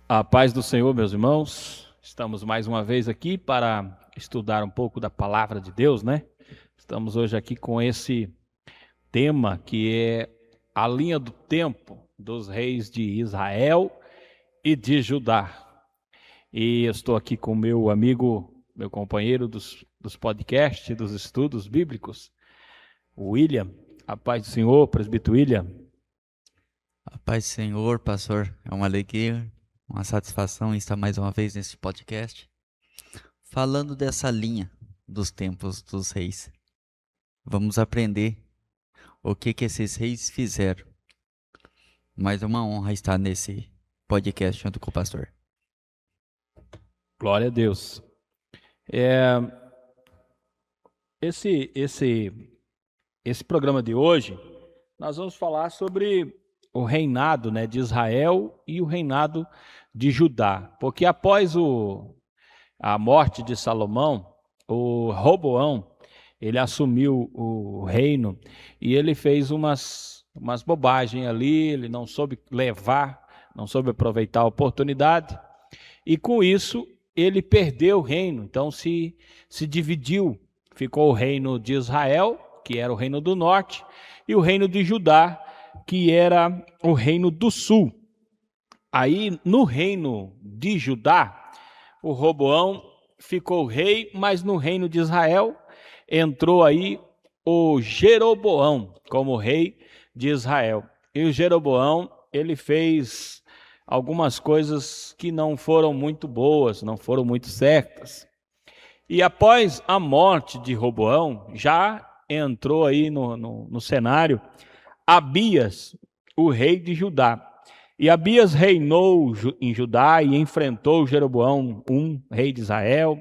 A paz do Senhor, meus irmãos. Estamos mais uma vez aqui para estudar um pouco da palavra de Deus, né? Estamos hoje aqui com esse tema que é a linha do tempo dos reis de Israel e de Judá. E eu estou aqui com meu amigo, meu companheiro dos podcasts, dos estudos bíblicos, o William. A paz do Senhor, presbítero William. A paz do Senhor, pastor. É uma alegria, uma satisfação estar mais uma vez nesse podcast, falando dessa linha dos tempos dos reis. Vamos aprender o que esses reis fizeram. Mas é uma honra estar nesse podcast junto com o pastor. Glória a Deus. Esse programa de hoje, nós vamos falar sobre o reinado, né, de Israel e o reinado de Judá. Porque após a morte de Salomão, o Roboão, ele assumiu o reino e ele fez umas bobagens ali, ele não soube levar, não soube aproveitar a oportunidade, e com isso ele perdeu o reino. Então se dividiu, ficou o reino de Israel, que era o reino do norte, e o reino de Judá, que era o reino do sul. Aí no reino de Judá, o Roboão ficou rei, mas no reino de Israel entrou aí o Jeroboão como rei de Israel. E o Jeroboão, ele fez algumas coisas que não foram muito boas, não foram muito certas. E após a morte de Roboão, já entrou aí no cenário Abias, o rei de Judá. E Abias reinou em Judá e enfrentou Jeroboão, rei de Israel.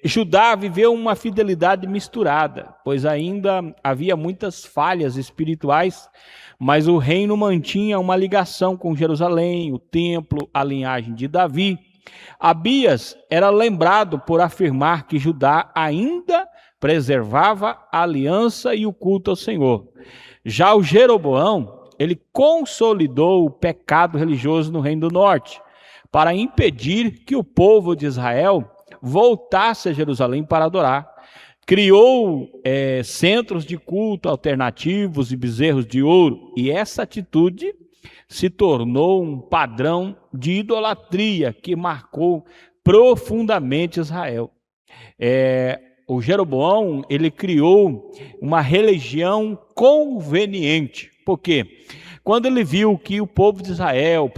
Judá viveu uma fidelidade misturada, pois ainda havia muitas falhas espirituais, mas o reino mantinha uma ligação com Jerusalém, o templo, a linhagem de Davi. Abias era lembrado por afirmar que Judá ainda preservava a aliança e o culto ao Senhor. Já o Jeroboão, ele consolidou o pecado religioso no Reino do Norte, para impedir que o povo de Israel voltasse a Jerusalém para adorar. Criou centros de culto alternativos e bezerros de ouro, e essa atitude se tornou um padrão de idolatria que marcou profundamente Israel. O Jeroboão, ele criou uma religião conveniente. Por quê? Quando ele viu que o povo de Israel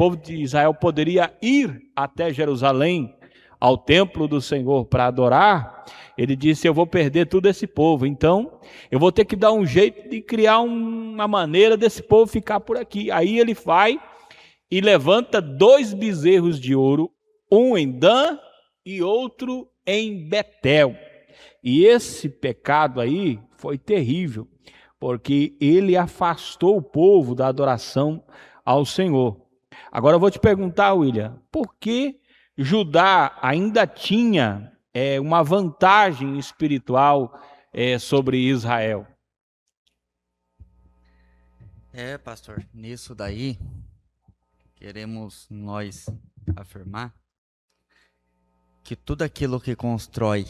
poderia ir até Jerusalém, ao templo do Senhor para adorar, ele disse: eu vou perder todo esse povo, então eu vou ter que dar um jeito de criar uma maneira desse povo ficar por aqui. Aí ele vai e levanta 2 bezerros de ouro, um em Dan e outro em Betel. E esse pecado aí foi terrível, porque ele afastou o povo da adoração ao Senhor. Agora eu vou te perguntar, William, por que Judá ainda tinha uma vantagem espiritual sobre Israel? Pastor, nisso daí, queremos nós afirmar que tudo aquilo que constrói,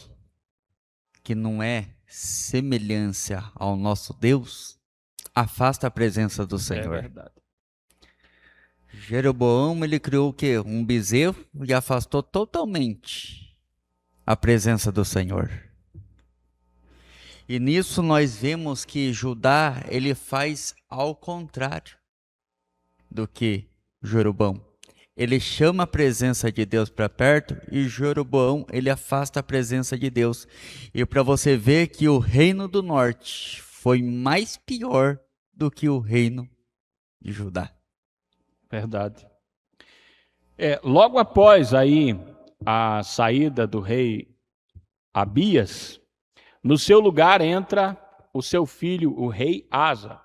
que não é semelhança ao nosso Deus, afasta a presença do Senhor. É verdade. Jeroboão, ele criou o quê? Um bezerro e afastou totalmente a presença do Senhor. E nisso nós vemos que Judá, ele faz ao contrário do que Jeroboão. Ele chama a presença de Deus para perto e Jeroboão, ele afasta a presença de Deus. E para você ver que o reino do norte foi mais pior do que o reino de Judá. Verdade. Logo após aí a saída do rei Abias, no seu lugar entra o seu filho, o rei Asa.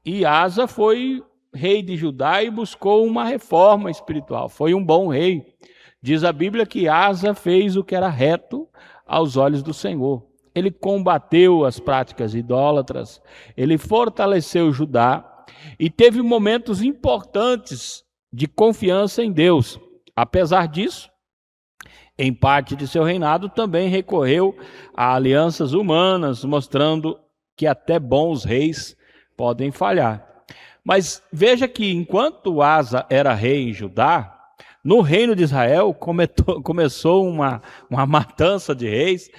E Asa foi rei de Judá e buscou uma reforma espiritual. Foi um bom rei. Diz a Bíblia que Asa fez o que era reto aos olhos do Senhor. Ele combateu as práticas idólatras, ele fortaleceu Judá e teve momentos importantes de confiança em Deus. Apesar disso, em parte de seu reinado também recorreu a alianças humanas, mostrando que até bons reis podem falhar. Mas veja que enquanto Asa era rei em Judá, no reino de Israel começou uma matança de reis,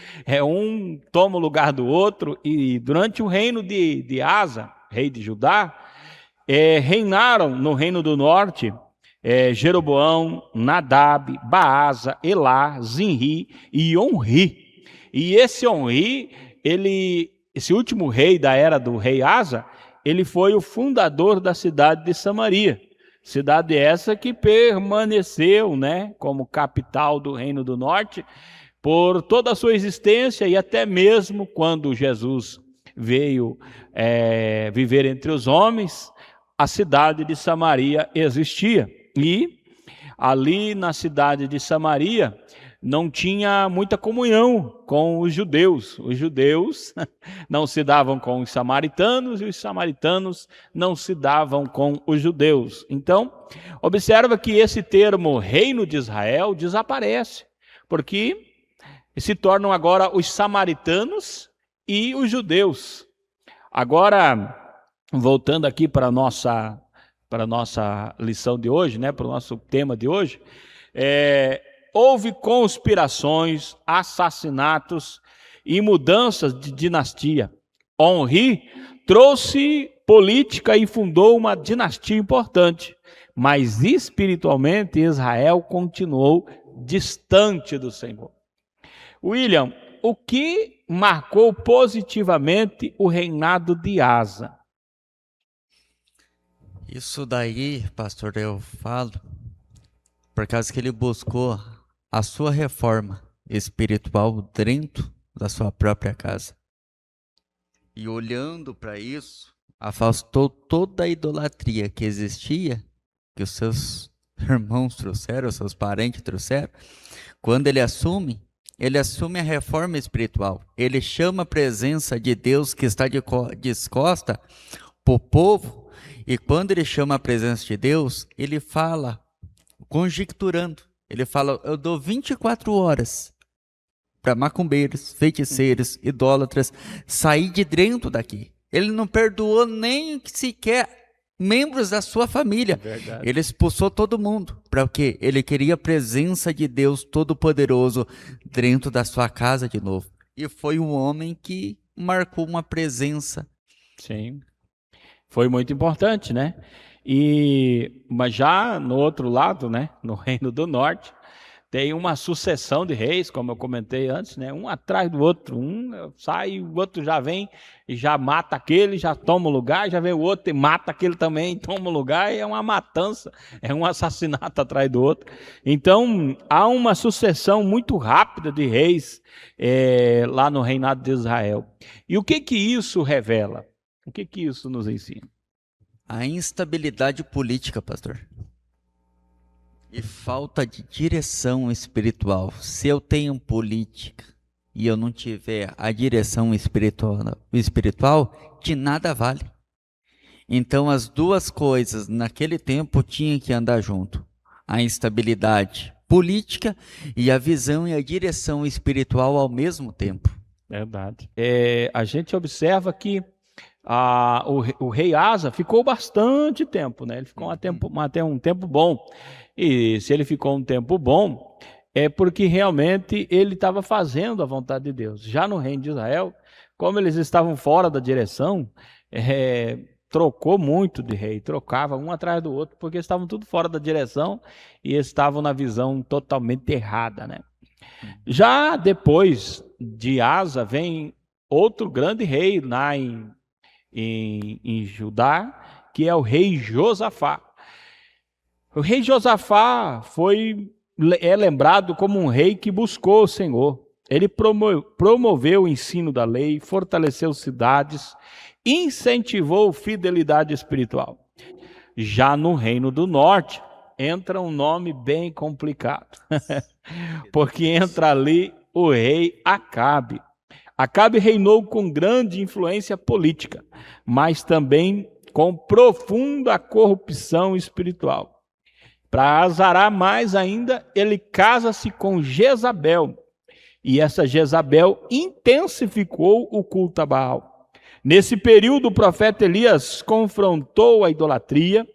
um toma o lugar do outro, e durante o reino de Asa, rei de Judá, reinaram no reino do norte Jeroboão, Nadab, Baasa, Elá, Zinri e Onri. E esse Onri, esse último rei da era do rei Asa, ele foi o fundador da cidade de Samaria. Cidade essa que permaneceu, né, como capital do Reino do Norte por toda a sua existência, e até mesmo quando Jesus veio viver entre os homens, a cidade de Samaria existia. E ali na cidade de Samaria não tinha muita comunhão com os judeus. Os judeus não se davam com os samaritanos e os samaritanos não se davam com os judeus. Então, observa que esse termo reino de Israel desaparece, porque se tornam agora os samaritanos e os judeus. Agora, voltando aqui para a nossa lição de hoje, né, para o nosso tema de hoje, houve conspirações, assassinatos e mudanças de dinastia. Onri trouxe política e fundou uma dinastia importante, mas espiritualmente Israel continuou distante do Senhor. William, o que marcou positivamente o reinado de Asa? Isso daí, pastor, eu falo por causa que ele buscou a sua reforma espiritual dentro da sua própria casa. E olhando para isso, afastou toda a idolatria que existia, que os seus irmãos trouxeram, os seus parentes trouxeram. Quando ele assume a reforma espiritual. Ele chama a presença de Deus que está de costa para o povo. E quando ele chama a presença de Deus, ele fala, conjecturando. Ele fala, eu dou 24 horas para macumbeiros, feiticeiros, idólatras sair de dentro daqui. Ele não perdoou nem sequer membros da sua família. Verdade. Ele expulsou todo mundo. Para o quê? Ele queria a presença de Deus Todo-Poderoso dentro da sua casa de novo. E foi um homem que marcou uma presença. Sim, foi muito importante, né? Mas já no outro lado, né, no Reino do Norte, tem uma sucessão de reis, como eu comentei antes, né? Um atrás do outro, um sai, o outro já vem e já mata aquele, já toma o lugar, já vem o outro e mata aquele também, toma o lugar, e é uma matança, é um assassinato atrás do outro. Então, há uma sucessão muito rápida de reis lá no reinado de Israel. E o que isso revela? O que isso nos ensina? A instabilidade política, pastor. E falta de direção espiritual. Se eu tenho política e eu não tiver a direção espiritual, de nada vale. Então as duas coisas naquele tempo tinham que andar junto. A instabilidade política e a visão e a direção espiritual ao mesmo tempo. Verdade. A gente observa que o rei Asa ficou bastante tempo, né? Ele ficou até um tempo bom. E se ele ficou um tempo bom, é porque realmente ele estava fazendo a vontade de Deus. Já no reino de Israel, como eles estavam fora da direção, trocou muito de rei, trocava um atrás do outro, porque estavam tudo fora da direção e estavam na visão totalmente errada, né? Já depois de Asa vem outro grande rei lá em Judá, que é o rei Josafá. O rei Josafá é lembrado como um rei que buscou o Senhor. Ele promoveu o ensino da lei, fortaleceu cidades, incentivou fidelidade espiritual. Já no reino do norte, entra um nome bem complicado, porque entra ali o rei Acabe. Acabe reinou com grande influência política, mas também com profunda corrupção espiritual. Para azarar mais ainda, ele casa-se com Jezabel. E essa Jezabel intensificou o culto a Baal. Nesse período, o profeta Elias confrontou a idolatria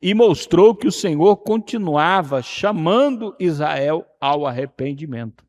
e mostrou que o Senhor continuava chamando Israel ao arrependimento.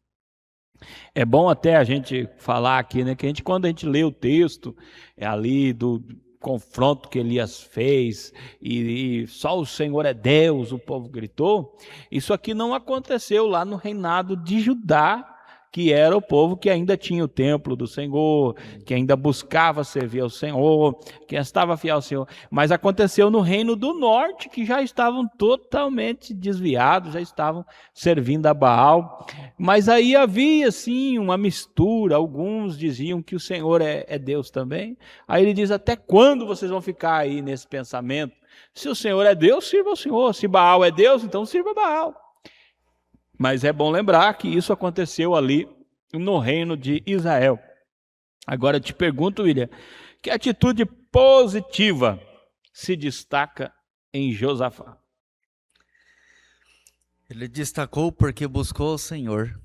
É bom até a gente falar aqui, né, que quando a gente lê o texto ali do confronto que Elias fez e só o Senhor é Deus, o povo gritou, isso aqui não aconteceu lá no reinado de Judá, que era o povo que ainda tinha o templo do Senhor, que ainda buscava servir ao Senhor, que estava fiel ao Senhor. Mas aconteceu no reino do norte, que já estavam totalmente desviados, já estavam servindo a Baal. Mas aí havia, sim, uma mistura. Alguns diziam que o Senhor é Deus também. Aí ele diz, até quando vocês vão ficar aí nesse pensamento? Se o Senhor é Deus, sirva ao Senhor. Se Baal é Deus, então sirva a Baal. Mas é bom lembrar que isso aconteceu ali no reino de Israel. Agora eu te pergunto, William, que atitude positiva se destaca em Josafá? Ele destacou porque buscou o Senhor,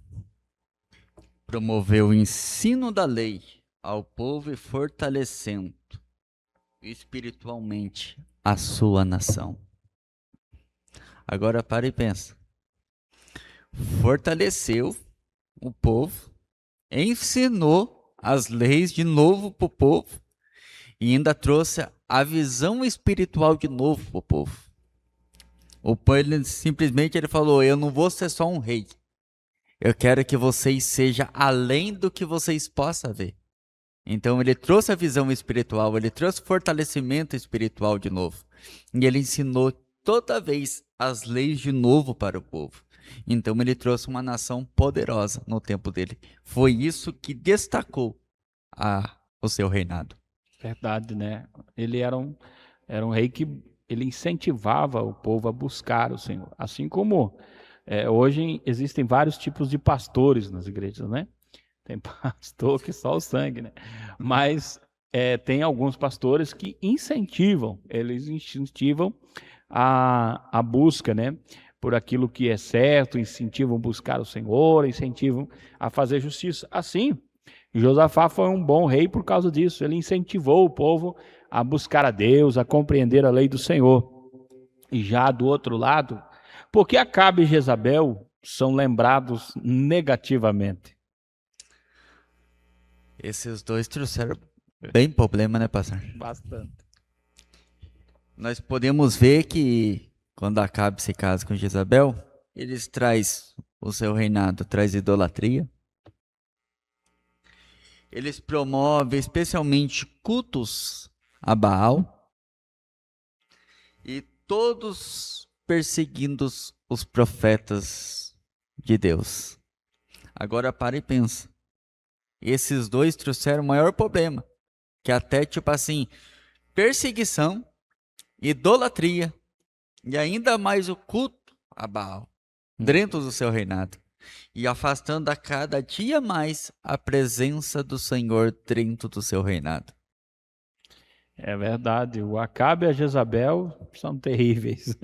promoveu o ensino da lei ao povo e fortalecendo espiritualmente a sua nação. Agora para e pensa. Fortaleceu o povo, ensinou as leis de novo para o povo e ainda trouxe a visão espiritual de novo para o povo. O povo simplesmente ele falou, eu não vou ser só um rei, eu quero que vocês sejam além do que vocês possam ver. Então ele trouxe a visão espiritual, ele trouxe fortalecimento espiritual de novo. E ele ensinou toda vez as leis de novo para o povo. Então ele trouxe uma nação poderosa no tempo dele. Foi isso que destacou o seu reinado. Verdade, né? Ele era um rei que ele incentivava o povo a buscar o Senhor. Assim como hoje existem vários tipos de pastores nas igrejas, né? Tem pastor que só o sangue, né? Mas tem alguns pastores que incentivam, eles incentivam a busca, né? Por aquilo que é certo, incentivam a buscar o Senhor, incentivam a fazer justiça. Assim, Josafá foi um bom rei por causa disso. Ele incentivou o povo a buscar a Deus, a compreender a lei do Senhor. E já do outro lado, porque Acabe e Jezabel são lembrados negativamente? Esses dois trouxeram bem problema, né, pastor? Bastante. Nós podemos ver que quando Acabe se casa com Jezabel, eles traz o seu reinado, traz idolatria. Eles promovem especialmente cultos a Baal e todos perseguindo os profetas de Deus. Agora para e pensa. Esses dois trouxeram o maior problema, que até tipo assim, perseguição, idolatria e ainda mais o culto a Baal dentro do seu reinado. E afastando a cada dia mais a presença do Senhor dentro do seu reinado. É verdade, o Acabe e a Jezabel são terríveis.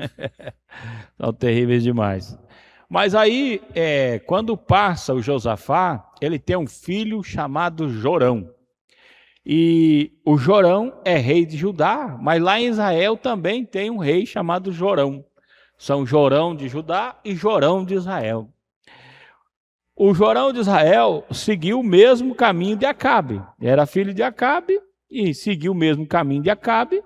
São terríveis demais. Mas aí, quando passa o Josafá, ele tem um filho chamado Jorão. E o Jorão é rei de Judá, mas lá em Israel também tem um rei chamado Jorão. São Jorão de Judá e Jorão de Israel. O Jorão de Israel seguiu o mesmo caminho de Acabe. Era filho de Acabe e seguiu o mesmo caminho de Acabe.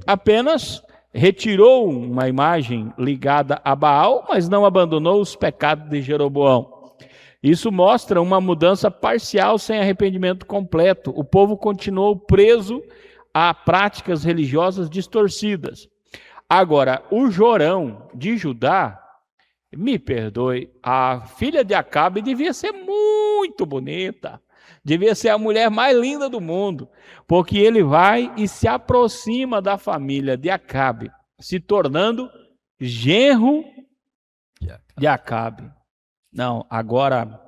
Apenas retirou uma imagem ligada a Baal, mas não abandonou os pecados de Jeroboão. Isso mostra uma mudança parcial sem arrependimento completo. O povo continuou preso a práticas religiosas distorcidas. Agora, o Jorão de Judá, me perdoe, a filha de Acabe devia ser muito bonita, devia ser a mulher mais linda do mundo, porque ele vai e se aproxima da família de Acabe, se tornando genro de Acabe. Não, agora,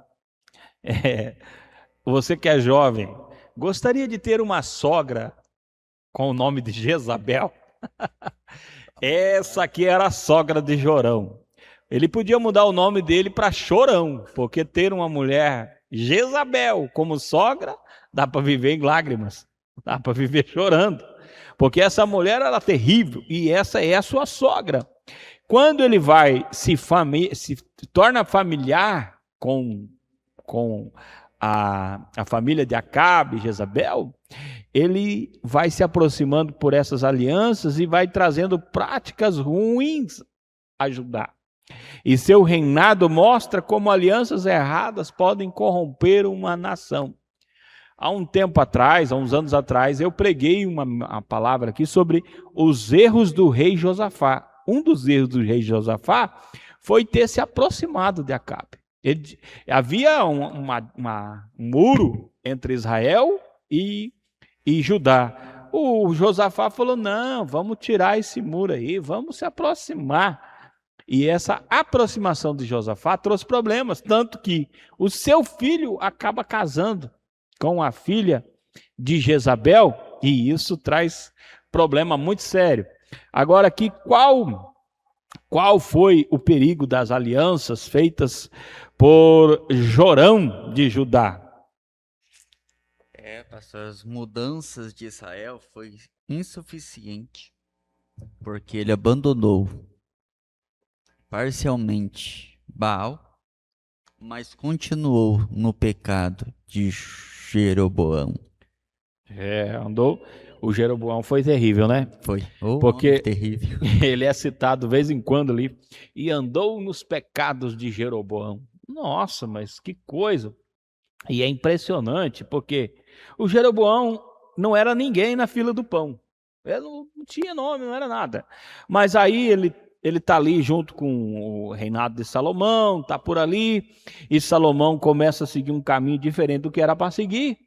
você que é jovem, gostaria de ter uma sogra com o nome de Jezabel? Essa aqui era a sogra de Jorão. Ele podia mudar o nome dele para Chorão, porque ter uma mulher Jezabel como sogra, dá para viver em lágrimas, dá para viver chorando. Porque essa mulher era terrível e essa é a sua sogra. Quando ele vai se torna familiar com a família de Acabe e Jezabel, ele vai se aproximando por essas alianças e vai trazendo práticas ruins a Judá. E seu reinado mostra como alianças erradas podem corromper uma nação. Há um tempo atrás, há uns anos atrás, eu preguei uma palavra aqui sobre os erros do rei Josafá. Um dos erros do rei Josafá foi ter se aproximado de Acabe. Havia um muro entre Israel e Judá. O Josafá falou, não, vamos tirar esse muro aí, vamos se aproximar. E essa aproximação de Josafá trouxe problemas, tanto que o seu filho acaba casando com a filha de Jezabel, e isso traz problema muito sério. Agora aqui, qual foi o perigo das alianças feitas por Jorão de Judá? Pastor, as mudanças de Israel foi insuficiente, porque ele abandonou parcialmente Baal, mas continuou no pecado de Jeroboão. Andou. O Jeroboão foi terrível, né? Foi. Porque terrível. Ele é citado de vez em quando ali. E andou nos pecados de Jeroboão. Nossa, mas que coisa. E é impressionante, porque o Jeroboão não era ninguém na fila do pão. Ele não tinha nome, não era nada. Mas aí ele está ali junto com o reinado de Salomão, está por ali. E Salomão começa a seguir um caminho diferente do que era para seguir.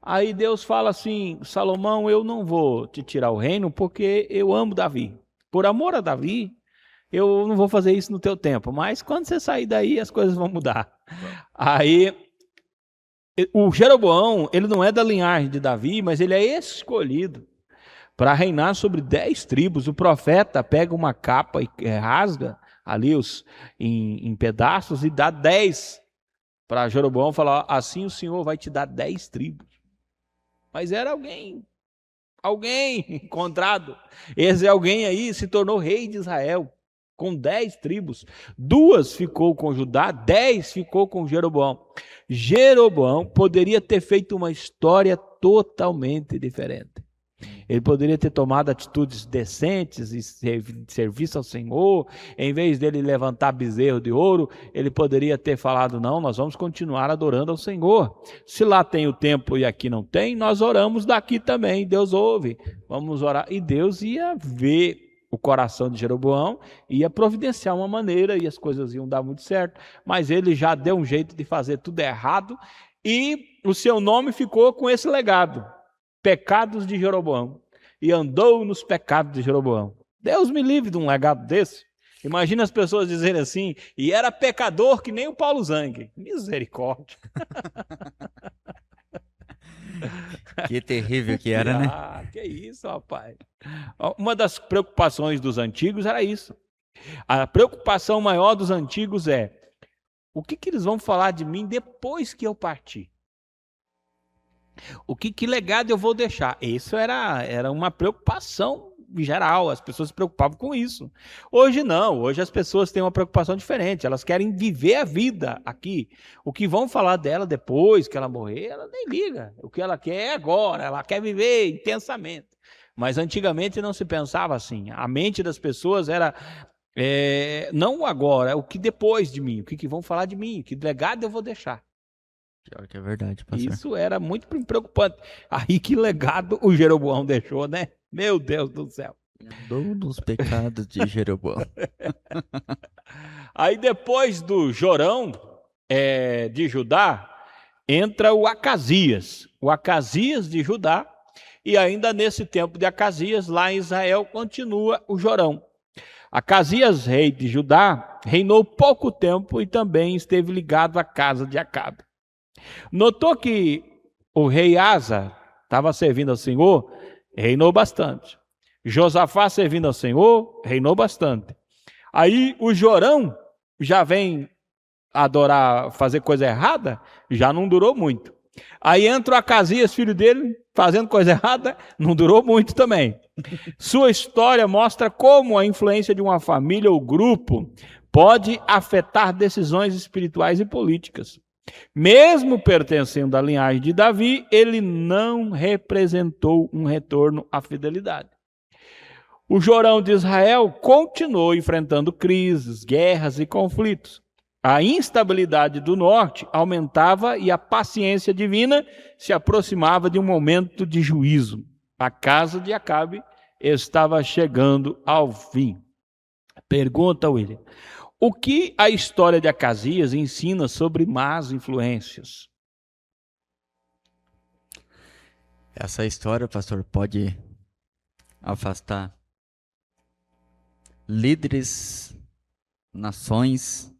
Aí Deus fala assim, Salomão, eu não vou te tirar o reino porque eu amo Davi. Por amor a Davi, eu não vou fazer isso no teu tempo. Mas quando você sair daí, as coisas vão mudar. Aí, o Jeroboão, ele não é da linhagem de Davi, mas ele é escolhido para reinar sobre 10 tribos. O profeta pega uma capa e rasga ali em pedaços e dá 10 para Jeroboão, falar, assim o Senhor vai te dar 10 tribos. Mas era alguém encontrado. Esse alguém aí se tornou rei de Israel, com 10 tribos. 2 ficou com Judá, 10 ficou com Jeroboão. Jeroboão poderia ter feito uma história totalmente diferente. Ele poderia ter tomado atitudes decentes e serviço ao Senhor. Em vez dele levantar bezerro de ouro, ele poderia ter falado, não, nós vamos continuar adorando ao Senhor. Se lá tem o templo e aqui não tem, nós oramos daqui também, Deus ouve. Vamos orar. E Deus ia ver o coração de Jeroboão, ia providenciar uma maneira e as coisas iam dar muito certo. Mas ele já deu um jeito de fazer tudo errado e o seu nome ficou com esse legado. Pecados de Jeroboão, e andou nos pecados de Jeroboão. Deus me livre de um legado desse. Imagina as pessoas dizerem assim, e era pecador que nem o Paulo Zangue. Misericórdia. Que terrível que era, né? Que isso, rapaz. Uma das preocupações dos antigos era isso. A preocupação maior dos antigos é, o que eles vão falar de mim depois que eu partir? Que legado eu vou deixar? Isso era uma preocupação geral, as pessoas se preocupavam com isso. Hoje não, hoje as pessoas têm uma preocupação diferente, elas querem viver a vida aqui. O que vão falar dela depois que ela morrer, ela nem liga. O que ela quer é agora, ela quer viver intensamente. Mas antigamente não se pensava assim, a mente das pessoas era... não agora, o que depois de mim, o que vão falar de mim, que legado eu vou deixar. Pior que é verdade, pastor. Isso era muito preocupante. Aí que legado o Jeroboão deixou, né? Meu Deus do céu. Andou nos pecados de Jeroboão. Aí depois do Jorão de Judá, entra o Acasias. O Acasias de Judá. E ainda nesse tempo de Acasias, lá em Israel, continua o Jorão. Acasias, rei de Judá, reinou pouco tempo e também esteve ligado à casa de Acabe. Notou que o rei Asa estava servindo ao Senhor, reinou bastante. Josafá, servindo ao Senhor, reinou bastante. Aí o Jorão já vem adorar, fazer coisa errada, já não durou muito. Aí entra o Acasias, filho dele, fazendo coisa errada, não durou muito também. Sua história mostra como a influência de uma família ou grupo pode afetar decisões espirituais e políticas. Mesmo pertencendo à linhagem de Davi, ele não representou um retorno à fidelidade. O Jorão de Israel continuou enfrentando crises, guerras e conflitos. A instabilidade do norte aumentava e a paciência divina se aproximava de um momento de juízo. A casa de Acabe estava chegando ao fim. Pergunta, William: o que a história de Acasias ensina sobre más influências? Essa história, pastor, pode afastar líderes, nações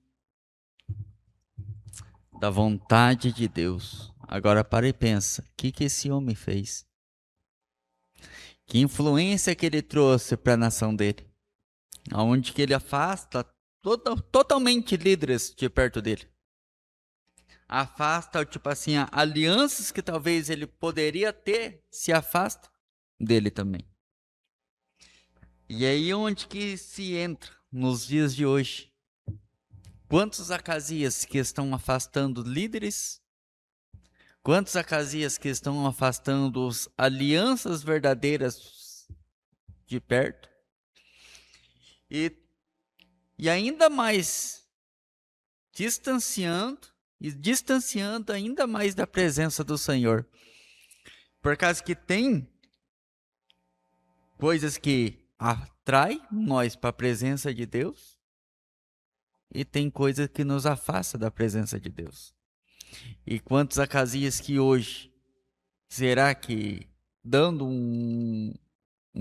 da vontade de Deus. Agora para e pensa, o que esse homem fez? Que influência que ele trouxe para a nação dele? Aonde que ele afasta totalmente líderes de perto dele. Afasta, tipo assim, alianças que talvez ele poderia ter, se afasta dele também. E aí onde que se entra nos dias de hoje? Quantos Acasias que estão afastando líderes? Quantos Acasias que estão afastando as alianças verdadeiras de perto? E ainda mais distanciando ainda mais da presença do Senhor. Por causa que tem coisas que atraem nós para a presença de Deus e tem coisas que nos afasta da presença de Deus. E quantos Acasias que hoje, será que, dando um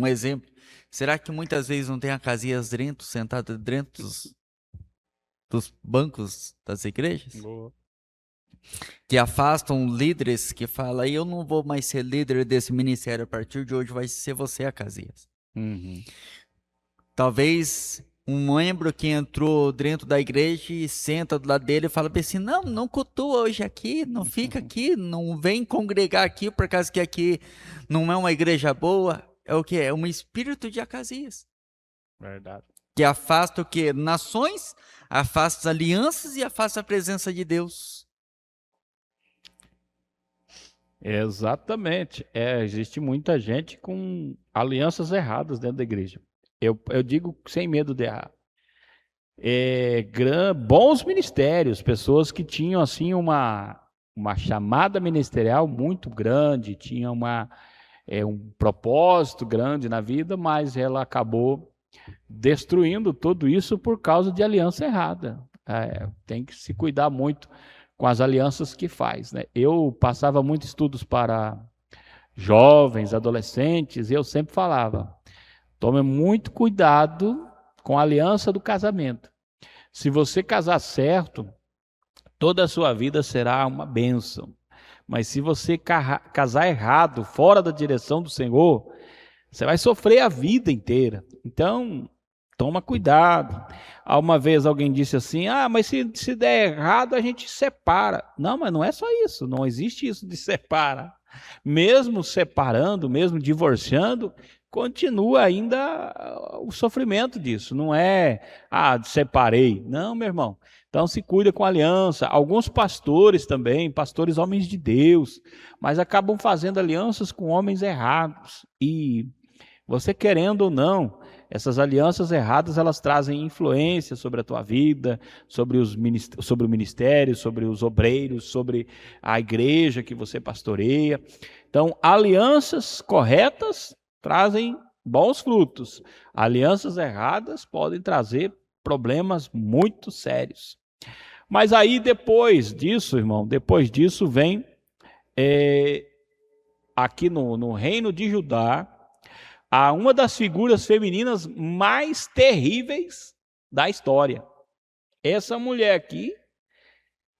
exemplo, será que muitas vezes não tem Acasias sentado dentro dos bancos das igrejas? Boa. Que afastam líderes que falam, eu não vou mais ser líder desse ministério, a partir de hoje vai ser você, Acasias. Uhum. Talvez um membro que entrou dentro da igreja e senta do lado dele e fala assim, não cultua hoje aqui, não fica aqui, não vem congregar aqui, por causa que aqui não é uma igreja boa. É o que? É um espírito de Acasias. Verdade. Que afasta o quê? Nações, afasta as alianças e afasta a presença de Deus. Exatamente. Existe muita gente com alianças erradas dentro da igreja. Eu digo sem medo de errar. Bons ministérios, pessoas que tinham assim uma chamada ministerial muito grande, tinham um propósito grande na vida, mas ela acabou destruindo tudo isso por causa de aliança errada. Tem que se cuidar muito com as alianças que faz, né? Eu passava muitos estudos para jovens, adolescentes, e eu sempre falava, tome muito cuidado com a aliança do casamento. Se você casar certo, toda a sua vida será uma bênção. Mas se você casar errado, fora da direção do Senhor, você vai sofrer a vida inteira. Então, toma cuidado. Uma vez alguém disse assim, mas se der errado a gente separa. Não, mas não é só isso, não existe isso de separar. Mesmo separando, mesmo divorciando, continua ainda o sofrimento disso. Não é, separei. Não, meu irmão. Então se cuida com aliança. Alguns pastores também, pastores homens de Deus, mas acabam fazendo alianças com homens errados. E você querendo ou não, essas alianças erradas, elas trazem influência sobre a tua vida, sobre o ministério, sobre os obreiros, sobre a igreja que você pastoreia. Então, alianças corretas trazem bons frutos. Alianças erradas podem trazer problemas muito sérios. Mas aí, depois disso, irmão, vem aqui no reino de Judá, uma das figuras femininas mais terríveis da história. Essa mulher aqui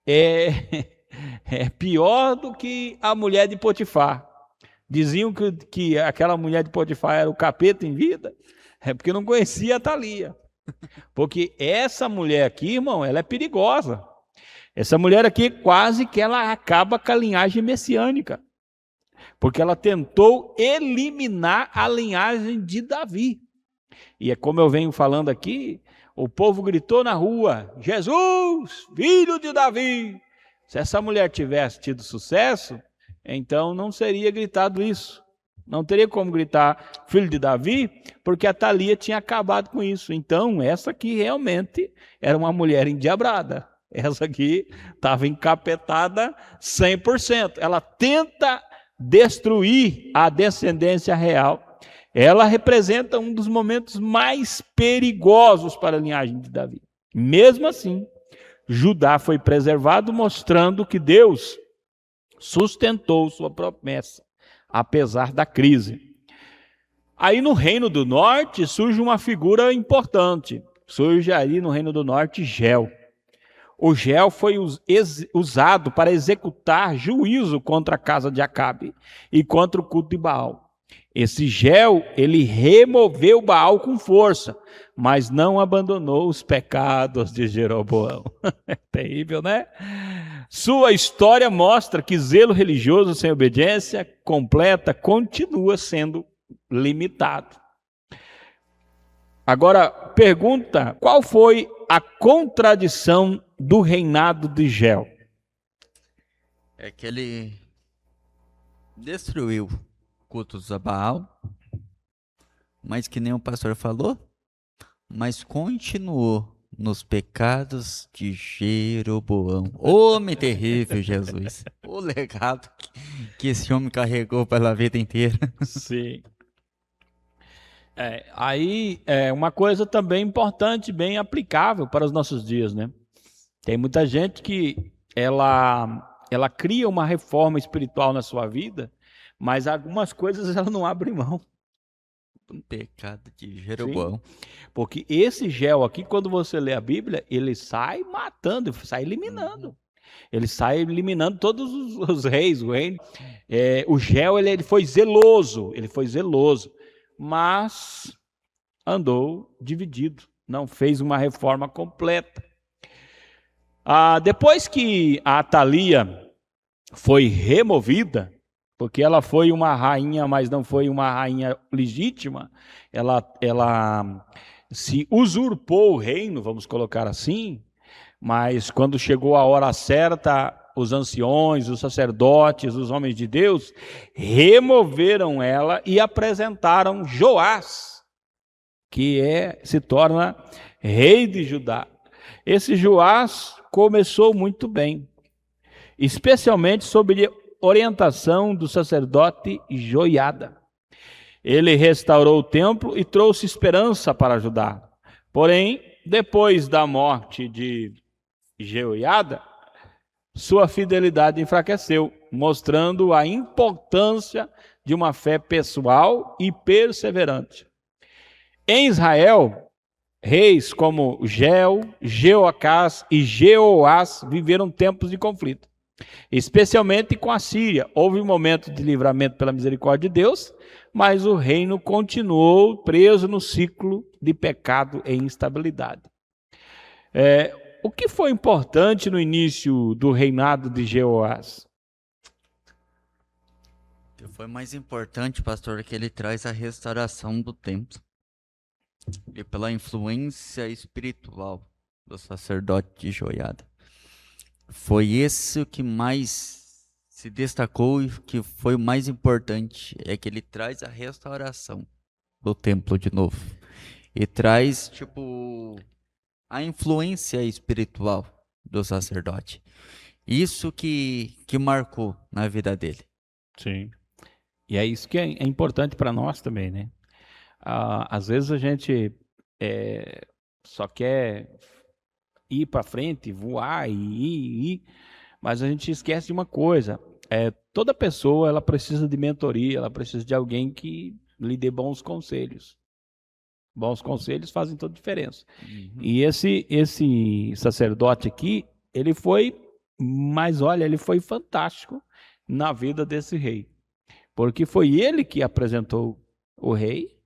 é pior do que a mulher de Potifar. Diziam que aquela mulher de Potifar era o capeta em vida, é porque não conhecia a Thalia. Porque essa mulher aqui, irmão, ela é perigosa. Essa mulher aqui quase que ela acaba com a linhagem messiânica. Porque ela tentou eliminar a linhagem de Davi. E é como eu venho falando aqui, o povo gritou na rua, Jesus, filho de Davi. Se essa mulher tivesse tido sucesso, então não seria gritado isso. Não teria como gritar filho de Davi, porque a Thalia tinha acabado com isso. Então, essa aqui realmente era uma mulher endiabrada. Essa aqui estava encapetada 100%. Ela tenta destruir a descendência real. Ela representa um dos momentos mais perigosos para a linhagem de Davi. Mesmo assim, Judá foi preservado, mostrando que Deus sustentou sua promessa, apesar da crise. Aí no Reino do Norte surge uma figura importante. Surge aí no Reino do Norte Geu. O Geu foi usado para executar juízo contra a casa de Acabe e contra o culto de Baal. Esse Geu, ele removeu Baal com força, mas não abandonou os pecados de Jeroboão. É terrível, né? Sua história mostra que zelo religioso sem obediência completa continua sendo limitado. Agora, pergunta, qual foi a contradição do reinado de Geu? É que ele destruiu cultos a Baal, mas que nem o pastor falou, mas continuou nos pecados de Jeroboão. Homem terrível, Jesus. O legado que esse homem carregou pela vida inteira. Sim. Aí é uma coisa também importante, bem aplicável para os nossos dias, né? Tem muita gente que ela cria uma reforma espiritual na sua vida, mas algumas coisas ela não abre mão. Pecado de Jeroboão. Sim, porque esse Geu aqui, quando você lê a Bíblia, ele sai matando, sai eliminando. Ele sai eliminando todos os reis, o reino. O Geu, ele foi zeloso, mas andou dividido, não fez uma reforma completa. Depois que a Thalia foi removida, porque ela foi uma rainha, mas não foi uma rainha legítima, ela se usurpou o reino, vamos colocar assim, mas quando chegou a hora certa, os anciões, os sacerdotes, os homens de Deus, removeram ela e apresentaram Joás, que se torna rei de Judá. Esse Joás começou muito bem, especialmente sob orientação do sacerdote Joiada. Ele restaurou o templo e trouxe esperança para Judá. Porém, depois da morte de Joiada, sua fidelidade enfraqueceu, mostrando a importância de uma fé pessoal e perseverante. Em Israel, reis como Geu, Jeoacás e Jeoás viveram tempos de conflito, especialmente com a Síria. Houve um momento de livramento pela misericórdia de Deus, mas o reino continuou preso no ciclo de pecado e instabilidade. O que foi importante no início do reinado de Jeoás? O que foi mais importante, pastor, é que ele traz a restauração do templo. E pela influência espiritual do sacerdote de Joiada. Foi esse o que mais se destacou e que foi o mais importante, é que ele traz a restauração do templo de novo. E traz, a influência espiritual do sacerdote. Isso que marcou na vida dele. Sim. E é isso que é importante para nós também, né? Às vezes a gente só quer ir para frente, voar e ir, mas a gente esquece de uma coisa. Toda pessoa ela precisa de mentoria, ela precisa de alguém que lhe dê bons conselhos. Bons conselhos fazem toda a diferença. Uhum. E esse sacerdote aqui, ele foi fantástico na vida desse rei. porque foi ele que apresentou o rei,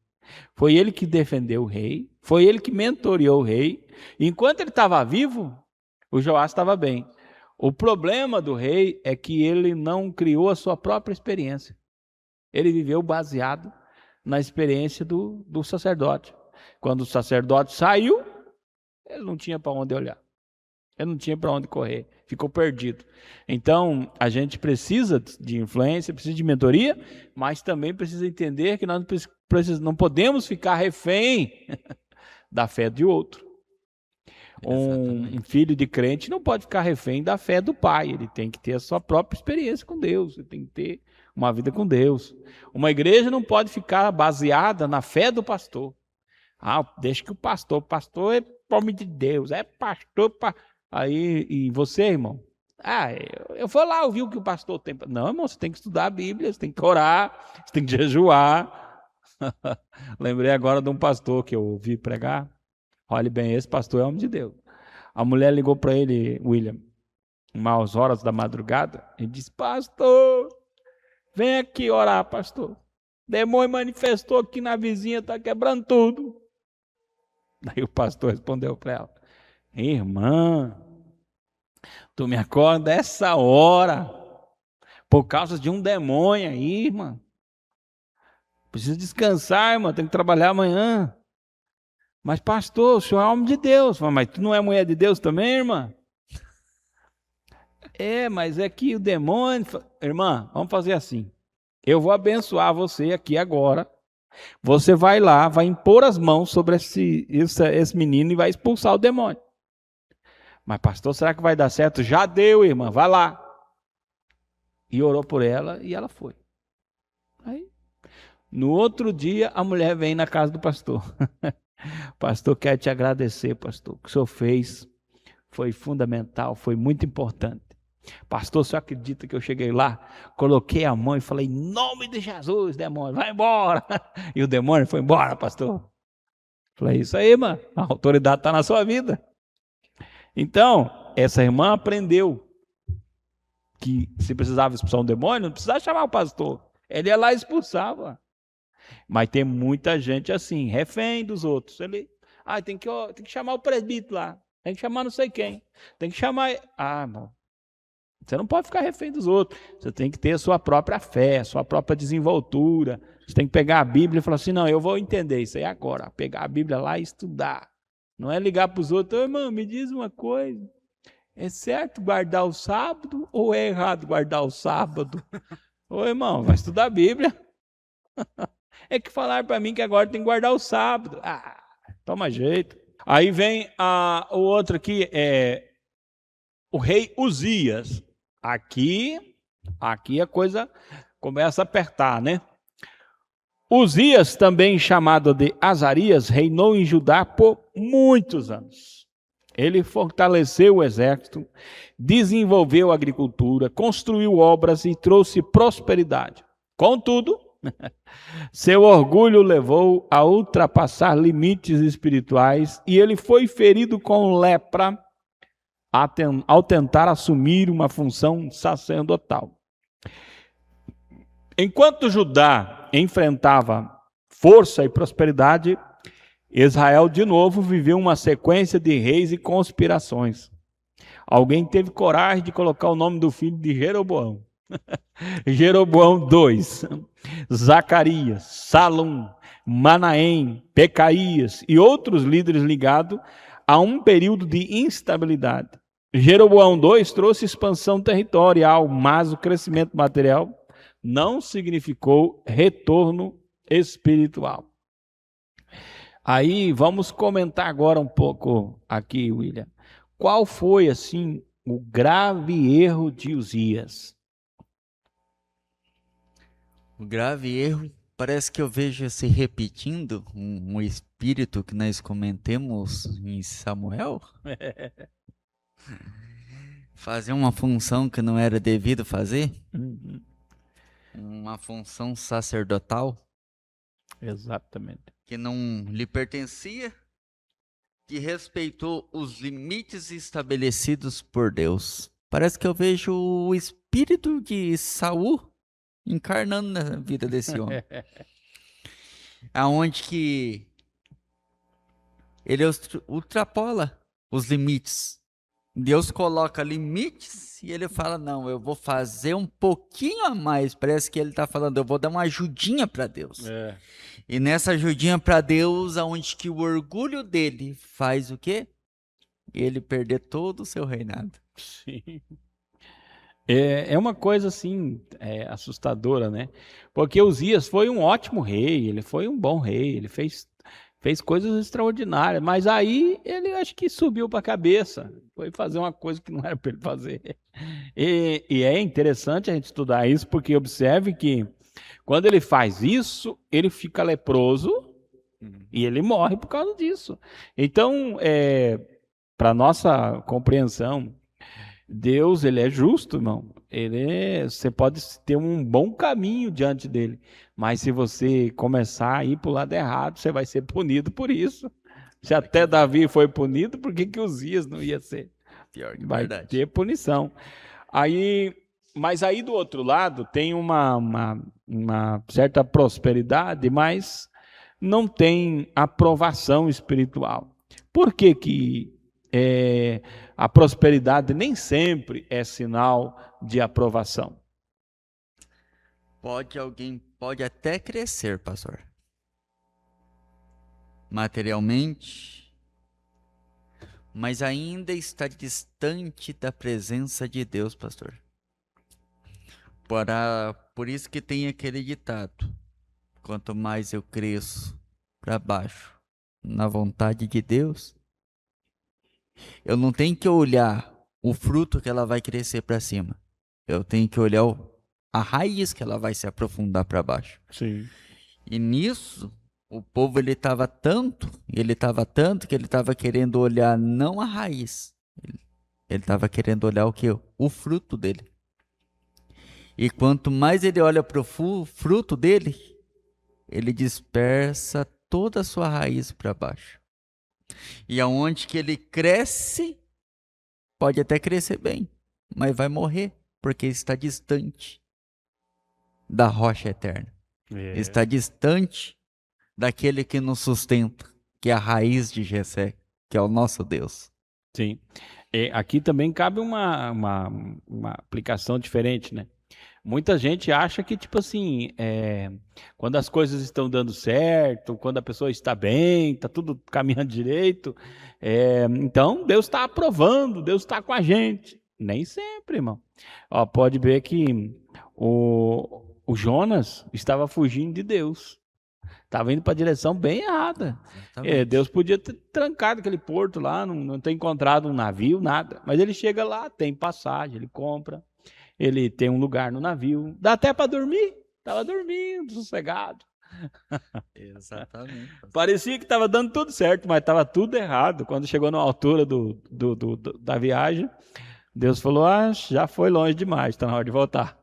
foi ele que defendeu o rei, foi ele que mentoreou o rei. Enquanto ele estava vivo, o Joás estava bem. O problema do rei é que ele não criou a sua própria experiência. Ele viveu baseado na experiência do sacerdote. Quando o sacerdote saiu, ele não tinha para onde olhar. Ele não tinha para onde correr. Ficou perdido. Então, a gente precisa de influência, precisa de mentoria, mas também precisa entender que nós não podemos ficar refém da fé de outro. Um filho de crente não pode ficar refém da fé do pai. Ele tem que ter a sua própria experiência com Deus. Ele tem que ter uma vida com Deus. Uma igreja não pode ficar baseada na fé do pastor. Deixa que o pastor é homem de Deus, é pastor. Aí, e você, irmão? Eu vou lá ouvir o que o pastor tem. Não, irmão, você tem que estudar a Bíblia, você tem que orar, você tem que jejuar. Lembrei agora de um pastor que eu ouvi pregar. Olhe bem, esse pastor é homem de Deus. A mulher ligou para ele, William, umas horas da madrugada, e disse: pastor, vem aqui orar, pastor. Demônio manifestou aqui na vizinha, está quebrando tudo. Daí o pastor respondeu para ela: irmã, tu me acorda essa hora por causa de um demônio aí, irmã. Precisa descansar, irmã, tem que trabalhar amanhã. Mas pastor, o senhor é homem de Deus. Mas tu não é mulher de Deus também, irmã? Mas é que o demônio... Irmã, vamos fazer assim. Eu vou abençoar você aqui agora. Você vai lá, vai impor as mãos sobre esse menino e vai expulsar o demônio. Mas pastor, será que vai dar certo? Já deu, irmã, vai lá. E orou por ela e ela foi. Aí, no outro dia, a mulher vem na casa do pastor. Pastor, quero te agradecer, pastor. O que o senhor fez foi fundamental, foi muito importante. Pastor, o senhor acredita que eu cheguei lá, coloquei a mão e falei: em nome de Jesus, demônio, vai embora. E o demônio foi embora, pastor. Falei: isso aí, irmã, a autoridade está na sua vida. Então, essa irmã aprendeu que se precisava expulsar um demônio, não precisava chamar o pastor. Ele ia lá e expulsava. Mas tem muita gente assim, refém dos outros. Ele, tem que chamar o presbítero lá, tem que chamar não sei quem, tem que chamar... irmão, você não pode ficar refém dos outros. Você tem que ter a sua própria fé, a sua própria desenvoltura. Você tem que pegar a Bíblia e falar assim: não, eu vou entender isso aí agora. Pegar a Bíblia lá e estudar. Não é ligar para os outros: irmão, me diz uma coisa. É certo guardar o sábado ou é errado guardar o sábado? Ô, irmão, vai estudar a Bíblia. É que falaram para mim que agora tem que guardar o sábado. Toma jeito. Aí vem o outro aqui, o rei Uzias. Aqui a coisa começa a apertar, né? Uzias, também chamado de Azarias, reinou em Judá por muitos anos. Ele fortaleceu o exército, desenvolveu a agricultura, construiu obras e trouxe prosperidade. Contudo, seu orgulho levou a ultrapassar limites espirituais e ele foi ferido com lepra ao tentar assumir uma função sacerdotal. Enquanto Judá enfrentava força e prosperidade, Israel de novo viveu uma sequência de reis e conspirações. Alguém teve coragem de colocar o nome do filho de Jeroboão. Jeroboão II, Zacarias, Salum, Manaém, Pecaías e outros líderes ligados a um período de instabilidade. Jeroboão II trouxe expansão territorial, mas o crescimento material não significou retorno espiritual. Aí vamos comentar agora um pouco aqui, William. Qual foi, assim, o grave erro de Uzias? O grave erro, parece que eu vejo se repetindo um espírito que nós comentamos em Samuel. Fazer uma função que não era devido fazer. Uma função sacerdotal. Exatamente. Que não lhe pertencia, que respeitou os limites estabelecidos por Deus. Parece que eu vejo o espírito de Saul encarnando na vida desse homem. Aonde que ele ultrapola os limites. Deus coloca limites e ele fala, não, eu vou fazer um pouquinho a mais. Parece que ele está falando, eu vou dar uma ajudinha para Deus. E nessa ajudinha para Deus, aonde que o orgulho dele faz o quê? Ele perder todo o seu reinado. Sim. É uma coisa assim, assustadora, né? Porque Uzias foi um ótimo rei, ele foi um bom rei, ele fez coisas extraordinárias, mas aí ele acho que subiu para a cabeça, foi fazer uma coisa que não era para ele fazer. E é interessante a gente estudar isso, porque observe que quando ele faz isso, ele fica leproso e ele morre por causa disso. Então, para nossa compreensão, Deus, ele é justo, irmão. Você pode ter um bom caminho diante dele, mas se você começar a ir para o lado errado, você vai ser punido por isso. Se até Davi foi punido, por que Uzias não ia ser? Pior que Vai verdade. ter punição. Mas aí do outro lado tem uma certa prosperidade, mas não tem aprovação espiritual. Por que a prosperidade nem sempre é sinal de aprovação? Alguém pode até crescer, pastor, materialmente, mas ainda está distante da presença de Deus, pastor. Por isso que tem aquele ditado: quanto mais eu cresço para baixo na vontade de Deus, eu não tenho que olhar o fruto que ela vai crescer para cima. Eu tenho que olhar a raiz que ela vai se aprofundar para baixo. Sim. E nisso, o povo ele estava tanto que ele estava querendo olhar não a raiz. Ele estava querendo olhar o quê? O fruto dele. E quanto mais ele olha para o fruto dele, ele dispersa toda a sua raiz para baixo. E aonde que ele cresce, pode até crescer bem, mas vai morrer, porque está distante da rocha eterna. Está distante daquele que nos sustenta, que é a raiz de Jessé, que é o nosso Deus. Sim. Aqui também cabe uma aplicação diferente, né? Muita gente acha que, tipo assim, quando as coisas estão dando certo, quando a pessoa está bem, está tudo caminhando direito, então Deus está aprovando, Deus está com a gente. Nem sempre, irmão. Ó, pode ver que o Jonas estava fugindo de Deus. Estava indo para a direção bem errada. Deus podia ter trancado aquele porto lá, não ter encontrado um navio, nada. Mas ele chega lá, tem passagem, ele compra. Ele tem um lugar no navio. Dá até para dormir. Estava dormindo, sossegado. Exatamente. Parecia que estava dando tudo certo, mas estava tudo errado. Quando chegou na altura da viagem, Deus falou, já foi longe demais, está na hora de voltar.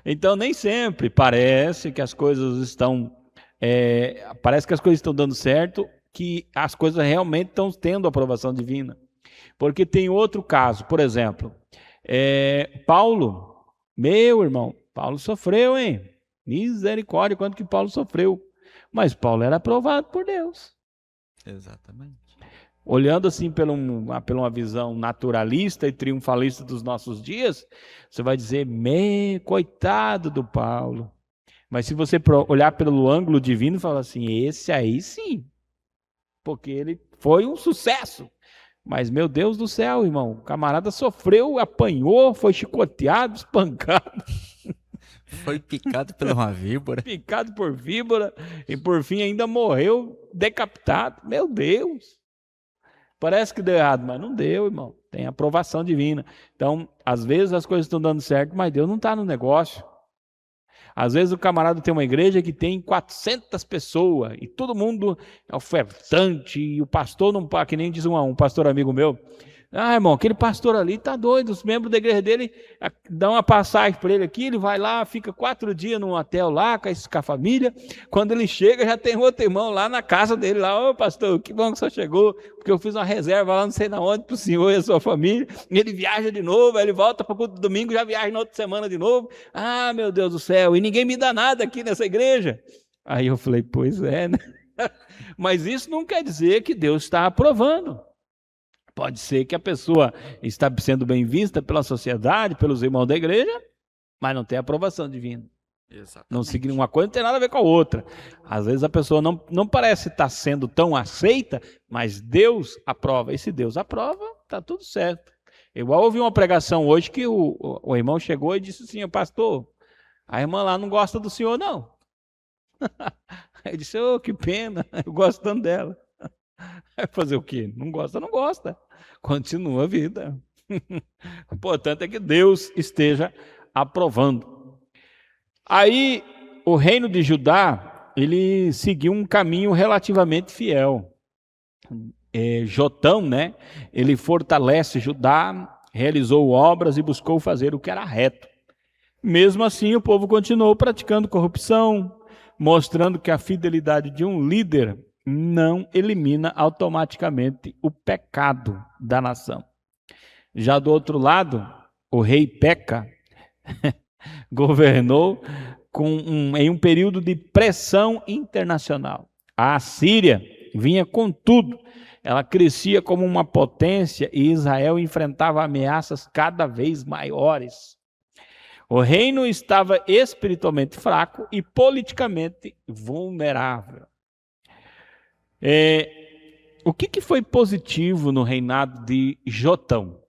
Então, nem sempre parece que as coisas estão dando certo, que as coisas realmente estão tendo aprovação divina. Porque tem outro caso, por exemplo... Paulo, meu irmão, Paulo sofreu, hein? Misericórdia, quanto que Paulo sofreu. Mas Paulo era aprovado por Deus. Exatamente. Olhando assim pela uma visão naturalista e triunfalista dos nossos dias, você vai dizer, coitado do Paulo. Mas se você olhar pelo ângulo divino, fala assim, esse aí sim, porque ele foi um sucesso. Mas, meu Deus do céu, irmão, o camarada sofreu, apanhou, foi chicoteado, espancado. Foi picado por uma víbora. Picado por víbora e, por fim, ainda morreu decapitado. Meu Deus! Parece que deu errado, mas não deu, irmão. Tem aprovação divina. Então, às vezes as coisas estão dando certo, mas Deus não está no negócio. Às vezes o camarada tem uma igreja que tem 400 pessoas e todo mundo é ofertante e o pastor não, que nem diz um pastor amigo meu, Ah, irmão, aquele pastor ali tá doido, os membros da igreja dele dão uma passagem para ele aqui, ele vai lá, fica 4 dias num hotel lá com a família, quando ele chega já tem outro irmão lá na casa dele, lá, ô pastor, que bom que o senhor chegou, porque eu fiz uma reserva lá não sei na onde para o senhor e a sua família, e ele viaja de novo, aí ele volta para o domingo, já viaja na outra semana de novo, ah, meu Deus do céu, e ninguém me dá nada aqui nessa igreja. Aí eu falei, pois é, né? Mas isso não quer dizer que Deus está aprovando. Pode ser que a pessoa está sendo bem vista pela sociedade, pelos irmãos da igreja, mas não tem aprovação divina. Exatamente. Não significa uma coisa, não tem nada a ver com a outra. Às vezes a pessoa não parece estar sendo tão aceita, mas Deus aprova. E se Deus aprova, está tudo certo. Igual ouvi uma pregação hoje que o irmão chegou e disse assim, pastor, a irmã lá não gosta do senhor, não. Ele disse, oh, que pena, eu gosto tanto dela. Vai fazer o quê? Não gosta, não gosta. Continua a vida. O importante é que Deus esteja aprovando. Aí, o reino de Judá, ele seguiu um caminho relativamente fiel. Jotão, né? Ele fortalece Judá, realizou obras e buscou fazer o que era reto. Mesmo assim, o povo continuou praticando corrupção, mostrando que a fidelidade de um líder não elimina automaticamente o pecado da nação. Já do outro lado, o rei Peca governou em um período de pressão internacional. A Assíria vinha com tudo. Ela crescia como uma potência e Israel enfrentava ameaças cada vez maiores. O reino estava espiritualmente fraco e politicamente vulnerável. O que foi positivo no reinado de Jotão?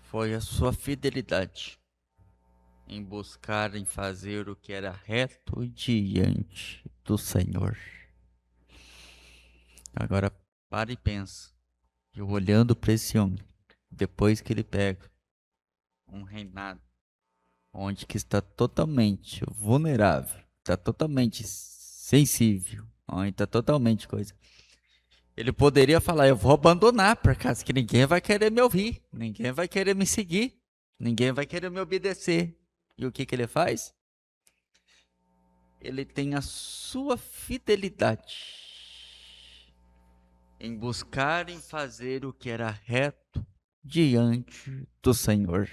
Foi a sua fidelidade em buscar, em fazer o que era reto diante do Senhor. Agora, para e pensa, eu olhando para esse homem, depois que ele pega um reinado onde que está totalmente vulnerável, está totalmente sensível, onde está totalmente coisa. Ele poderia falar, eu vou abandonar, por causa que ninguém vai querer me ouvir, ninguém vai querer me seguir, ninguém vai querer me obedecer. E o que ele faz? Ele tem a sua fidelidade em buscar, em fazer o que era reto diante do Senhor.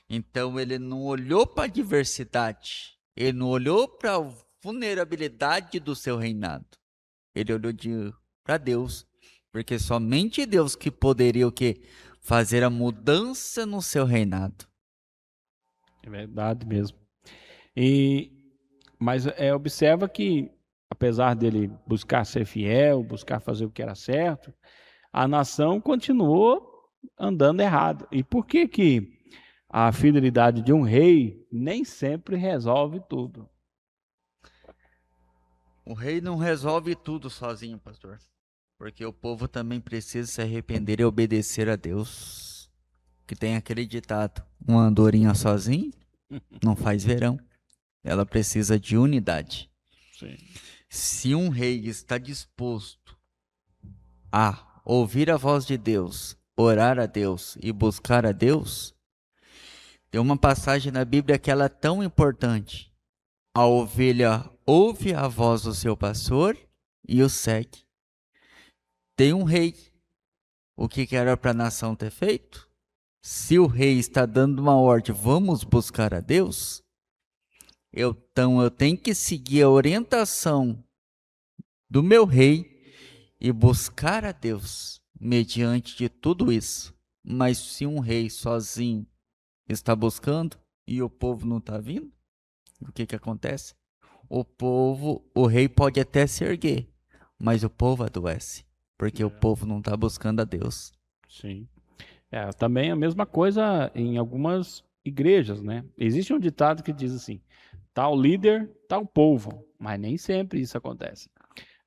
Então ele não olhou para a diversidade, ele não olhou para a vulnerabilidade do seu reinado. Ele olhou para Deus, porque somente Deus que poderia o quê? Fazer a mudança no seu reinado. É verdade mesmo. Mas observa que, apesar dele buscar ser fiel, buscar fazer o que era certo, a nação continuou andando errado. E por que a fidelidade de um rei nem sempre resolve tudo? O rei não resolve tudo sozinho, pastor. Porque o povo também precisa se arrepender e obedecer a Deus. Que tem aquele ditado, uma andorinha sozinha não faz verão. Ela precisa de unidade. Sim. Se um rei está disposto a ouvir a voz de Deus, orar a Deus e buscar a Deus, tem uma passagem na Bíblia que ela é tão importante. A ovelha ouve a voz do seu pastor e o segue. Tem um rei. O que era para a nação ter feito? Se o rei está dando uma ordem, vamos buscar a Deus, então eu tenho que seguir a orientação do meu rei e buscar a Deus mediante de tudo isso. Mas se um rei sozinho está buscando e o povo não está vindo, o que acontece? O rei pode até se erguer, mas o povo adoece, porque o povo não está buscando a Deus. Sim. Também a mesma coisa em algumas igrejas, né? Existe um ditado que diz assim, tal líder, tal povo, mas nem sempre isso acontece.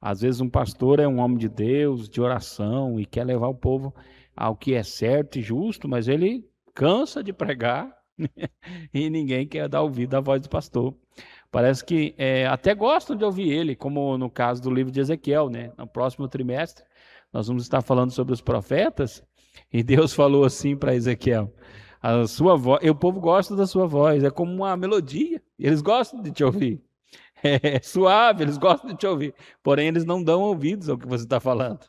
Às vezes um pastor é um homem de Deus, de oração, e quer levar o povo ao que é certo e justo, mas ele cansa de pregar e ninguém quer dar ouvido à voz do pastor. Parece que até gostam de ouvir ele, como no caso do livro de Ezequiel, né? No próximo trimestre, nós vamos estar falando sobre os profetas, e Deus falou assim para Ezequiel: a sua voz, o povo gosta da sua voz, é como uma melodia, eles gostam de te ouvir. É suave, eles gostam de te ouvir, porém eles não dão ouvidos ao que você está falando.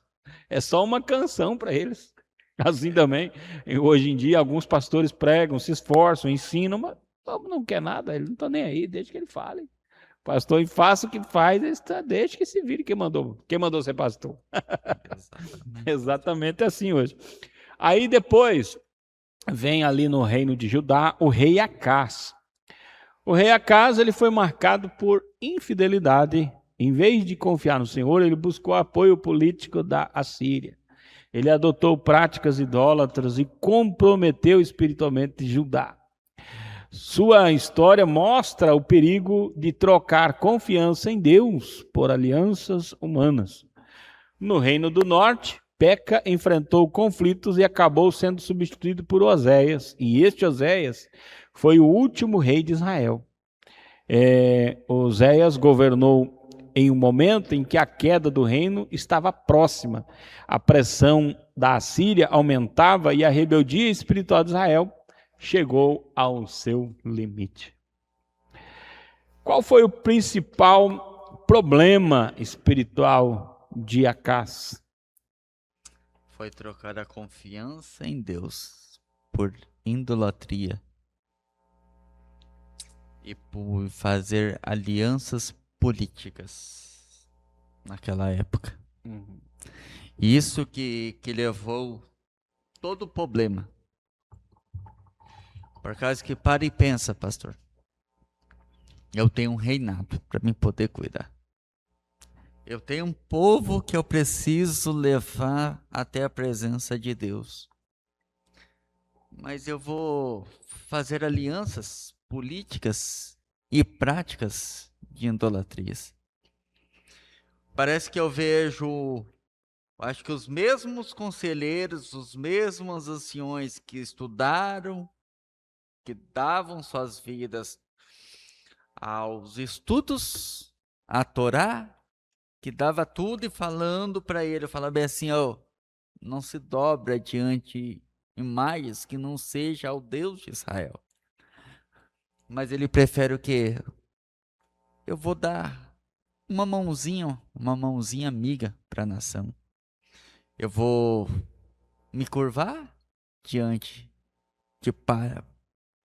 É só uma canção para eles. Assim também, hoje em dia, alguns pastores pregam, se esforçam, ensinam, mas não quer nada, ele não está nem aí, deixa que ele fale. Pastor, e faça o que faz, deixa que se vire quem mandou ser pastor. Exatamente assim hoje. Aí depois, vem ali no reino de Judá, o rei Acás. O rei Acás, ele foi marcado por infidelidade. Em vez de confiar no Senhor, ele buscou apoio político da Assíria. Ele adotou práticas idólatras e comprometeu espiritualmente Judá. Sua história mostra o perigo de trocar confiança em Deus por alianças humanas. No Reino do Norte, Peca enfrentou conflitos e acabou sendo substituído por Oséias. E este Oséias foi o último rei de Israel. Oséias governou em um momento em que a queda do reino estava próxima. A pressão da Assíria aumentava e a rebeldia espiritual de Israel chegou ao seu limite. Qual foi o principal problema espiritual de Acás? Foi trocar a confiança em Deus por idolatria e por fazer alianças políticas naquela época. Isso que levou todo o problema. Por causa que para e pensa, pastor. Eu tenho um reinado para me poder cuidar. Eu tenho um povo que eu preciso levar até a presença de Deus. Mas eu vou fazer alianças políticas e práticas de idolatrias. Parece que eu vejo, acho que os mesmos conselheiros, os mesmos anciões que estudaram, que davam suas vidas aos estudos, à Torá, que dava tudo e falando para ele, eu falava bem assim, não se dobra diante imagens que não seja ao Deus de Israel. Mas ele prefere o quê? Eu vou dar uma mãozinha amiga para a nação. Eu vou me curvar diante de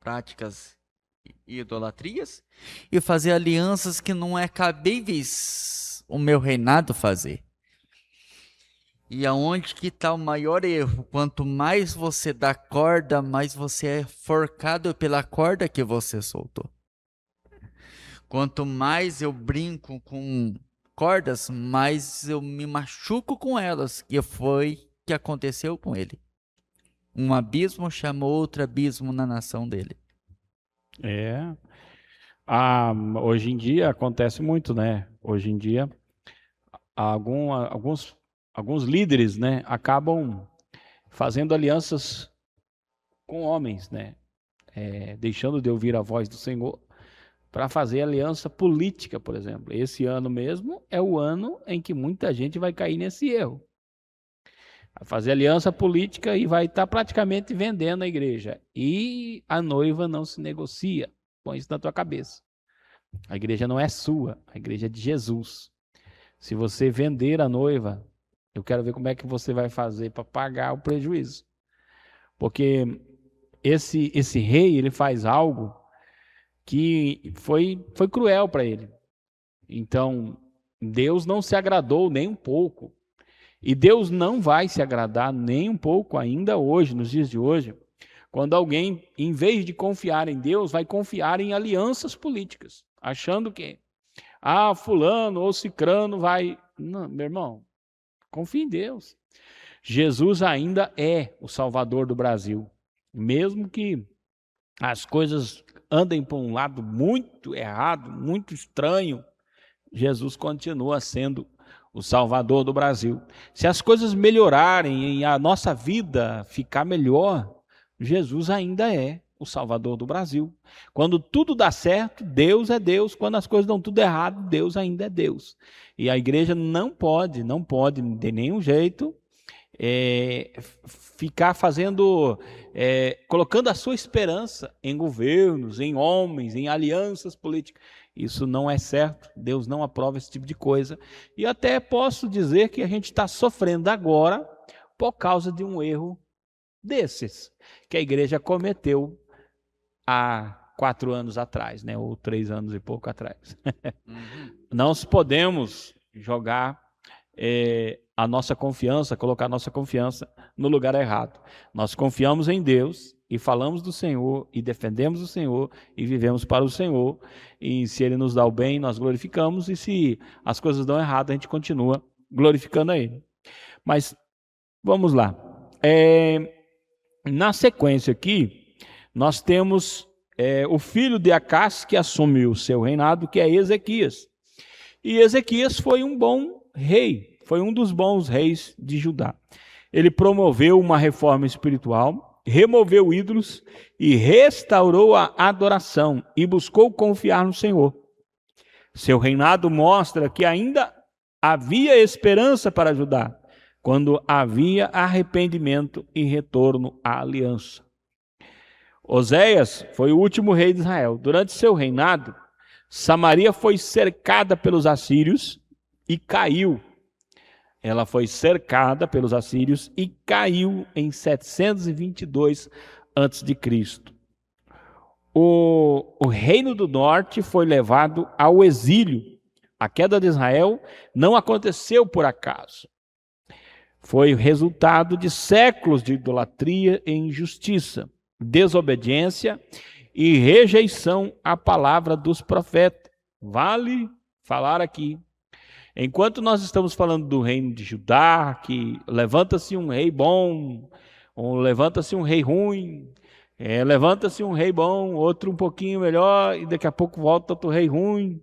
práticas e idolatrias e fazer alianças que não é cabíveis o meu reinado fazer. E aonde que está o maior erro? Quanto mais você dá corda, mais você é forcado pela corda que você soltou. Quanto mais eu brinco com cordas, mais eu me machuco com elas, que foi o que aconteceu com ele. Um abismo chamou outro abismo na nação dele. Hoje em dia acontece muito, né? Hoje em dia, alguns líderes, né, acabam fazendo alianças com homens, né? Deixando de ouvir a voz do Senhor para fazer aliança política, por exemplo. Esse ano mesmo é o ano em que muita gente vai cair nesse erro. Vai fazer aliança política e vai estar praticamente vendendo a igreja. E a noiva não se negocia. Põe isso na tua cabeça. A igreja não é sua, a igreja é de Jesus. Se você vender a noiva, eu quero ver como é que você vai fazer para pagar o prejuízo. Porque esse rei, ele faz algo que foi cruel para ele. Então, Deus não se agradou nem um pouco. E Deus não vai se agradar nem um pouco ainda hoje, nos dias de hoje, quando alguém, em vez de confiar em Deus, vai confiar em alianças políticas, achando que, fulano ou cicrano vai... Não, meu irmão, confie em Deus. Jesus ainda é o Salvador do Brasil. Mesmo que as coisas andem por um lado muito errado, muito estranho, Jesus continua sendo o Salvador do Brasil. Se as coisas melhorarem e a nossa vida ficar melhor, Jesus ainda é o Salvador do Brasil. Quando tudo dá certo, Deus é Deus. Quando as coisas dão tudo errado, Deus ainda é Deus. E a igreja não pode de nenhum jeito ficar colocando a sua esperança em governos, em homens, em alianças políticas. Isso não é certo, Deus não aprova esse tipo de coisa. E até posso dizer que a gente está sofrendo agora por causa de um erro desses, que a igreja cometeu há 4 anos atrás, né? Ou 3 anos e pouco atrás. Não podemos jogar a nossa confiança, colocar a nossa confiança no lugar errado. Nós confiamos em Deus e falamos do Senhor e defendemos o Senhor e vivemos para o Senhor, e se Ele nos dá o bem, nós glorificamos, e se as coisas dão errado, a gente continua glorificando a Ele. Mas vamos lá. Na sequência aqui, nós temos o filho de Acás que assumiu o seu reinado, que é Ezequias. E Ezequias foi um bom rei, foi um dos bons reis de Judá. Ele promoveu uma reforma espiritual, removeu ídolos e restaurou a adoração e buscou confiar no Senhor. Seu reinado mostra que ainda havia esperança para Judá, quando havia arrependimento e retorno à aliança. Oséias foi o último rei de Israel. Durante seu reinado, Samaria foi cercada pelos assírios e caiu. Ela foi cercada pelos assírios e caiu em 722 a.C. O reino do norte foi levado ao exílio. A queda de Israel não aconteceu por acaso. Foi resultado de séculos de idolatria e injustiça, desobediência e rejeição à palavra dos profetas. Vale falar aqui. Enquanto nós estamos falando do reino de Judá, que levanta-se um rei bom, ou levanta-se um rei ruim, levanta-se um rei bom, outro um pouquinho melhor, e daqui a pouco volta outro rei ruim.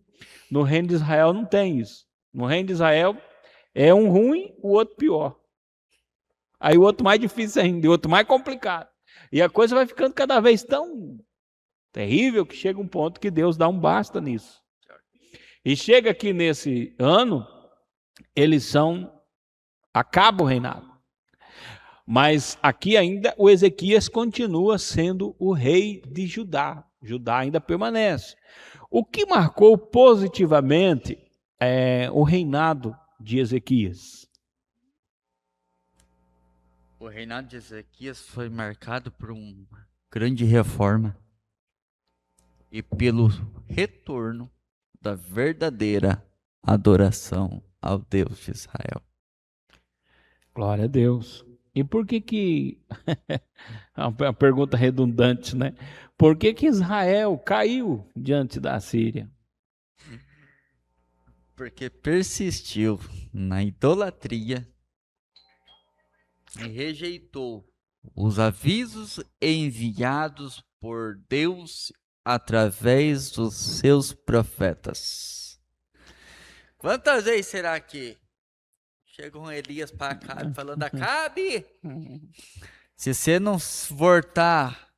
No reino de Israel não tem isso. No reino de Israel é um ruim, o outro pior. Aí o outro mais difícil ainda, o outro mais complicado. E a coisa vai ficando cada vez tão terrível que chega um ponto que Deus dá um basta nisso. E chega aqui nesse ano, acaba o reinado. Mas aqui ainda o Ezequias continua sendo o rei de Judá. Judá ainda permanece. O que marcou positivamente o reinado de Ezequias? O reinado de Ezequias foi marcado por uma grande reforma e pelo retorno da verdadeira adoração ao Deus de Israel. Glória a Deus. E por que é uma pergunta redundante, né? Por que Israel caiu diante da Síria? Porque persistiu na idolatria e rejeitou os avisos enviados por Deus através dos seus profetas. Quantas vezes será que chega um Elias para Acabe falando: Acabe, se você não voltar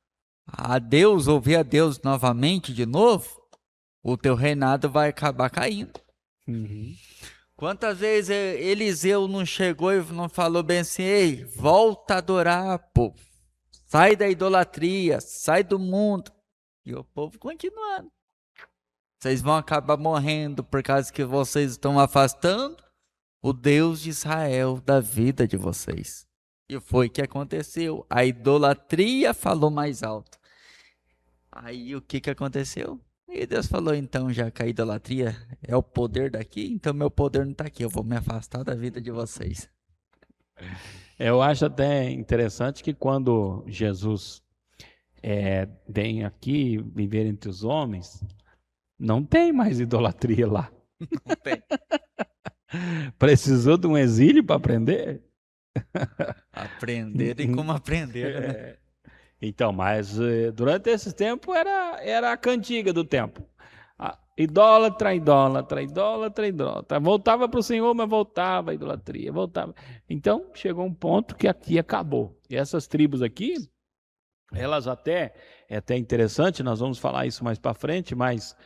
a Deus, ouvir a Deus novamente de novo, o teu reinado vai acabar caindo. Quantas vezes Eliseu não chegou e não falou bem assim: ei, volta a adorar, povo, sai da idolatria, sai do mundo. E o povo continuando. Vocês vão acabar morrendo por causa que vocês estão afastando o Deus de Israel da vida de vocês. E foi o que aconteceu. A idolatria falou mais alto. Aí o que aconteceu? E Deus falou: então, já que a idolatria é o poder daqui, então meu poder não está aqui. Eu vou me afastar da vida de vocês. Eu acho até interessante que quando Jesus vem aqui viver entre os homens, não tem mais idolatria lá. Não tem. Precisou de um exílio para aprender? Aprender e como aprender, né? Então, mas durante esse tempo era a cantiga do tempo. Idólatra, idólatra, idólatra, idólatra. Voltava para o Senhor, mas voltava a idolatria, voltava. Então, chegou um ponto que aqui acabou. E essas tribos aqui, elas é até interessante, nós vamos falar isso mais para frente, mas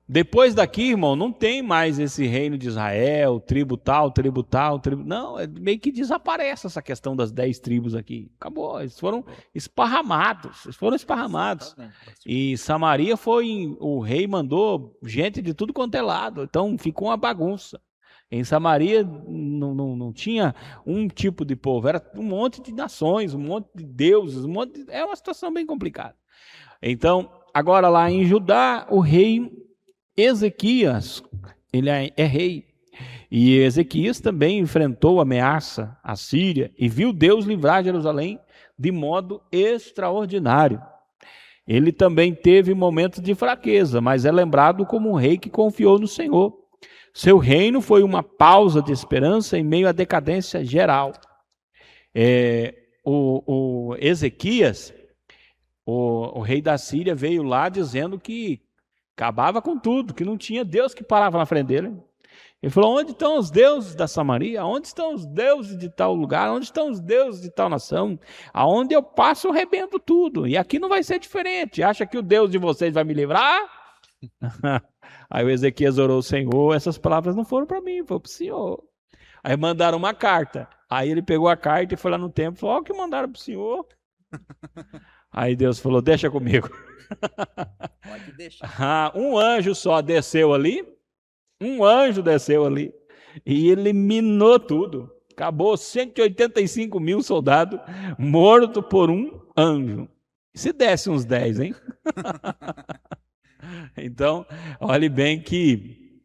Depois daqui, irmão, não tem mais esse reino de Israel, tribo tal, tribo tal, tribo... Não, meio que desaparece essa questão das 10 tribos aqui. Acabou, eles foram esparramados, E Samaria o rei mandou gente de tudo quanto é lado, então ficou uma bagunça. Em Samaria não tinha um tipo de povo, era um monte de nações, um monte de deuses, é uma situação bem complicada. Então, agora lá em Judá, o rei Ezequias, ele é rei. E Ezequias também enfrentou a ameaça à Síria e viu Deus livrar Jerusalém de modo extraordinário. Ele também teve momentos de fraqueza, mas é lembrado como um rei que confiou no Senhor. Seu reino foi uma pausa de esperança em meio à decadência geral. O Ezequias, o rei da Síria, veio lá dizendo que acabava com tudo, que não tinha Deus que parava na frente dele. Ele falou, onde estão os deuses da Samaria? Onde estão os deuses de tal lugar? Onde estão os deuses de tal nação? Aonde eu passo, eu arrebento tudo. E aqui não vai ser diferente. Acha que o Deus de vocês vai me livrar? Aí o Ezequias orou ao Senhor, essas palavras não foram para mim, foi para o Senhor. Aí mandaram uma carta. Aí ele pegou a carta e foi lá no templo e falou, ó, que mandaram para o Senhor. Aí Deus falou, deixa comigo. Pode deixar. Um anjo só desceu ali, e eliminou tudo. Acabou 185 mil soldados mortos por um anjo. Se desse uns 10, hein? Então, olhe bem que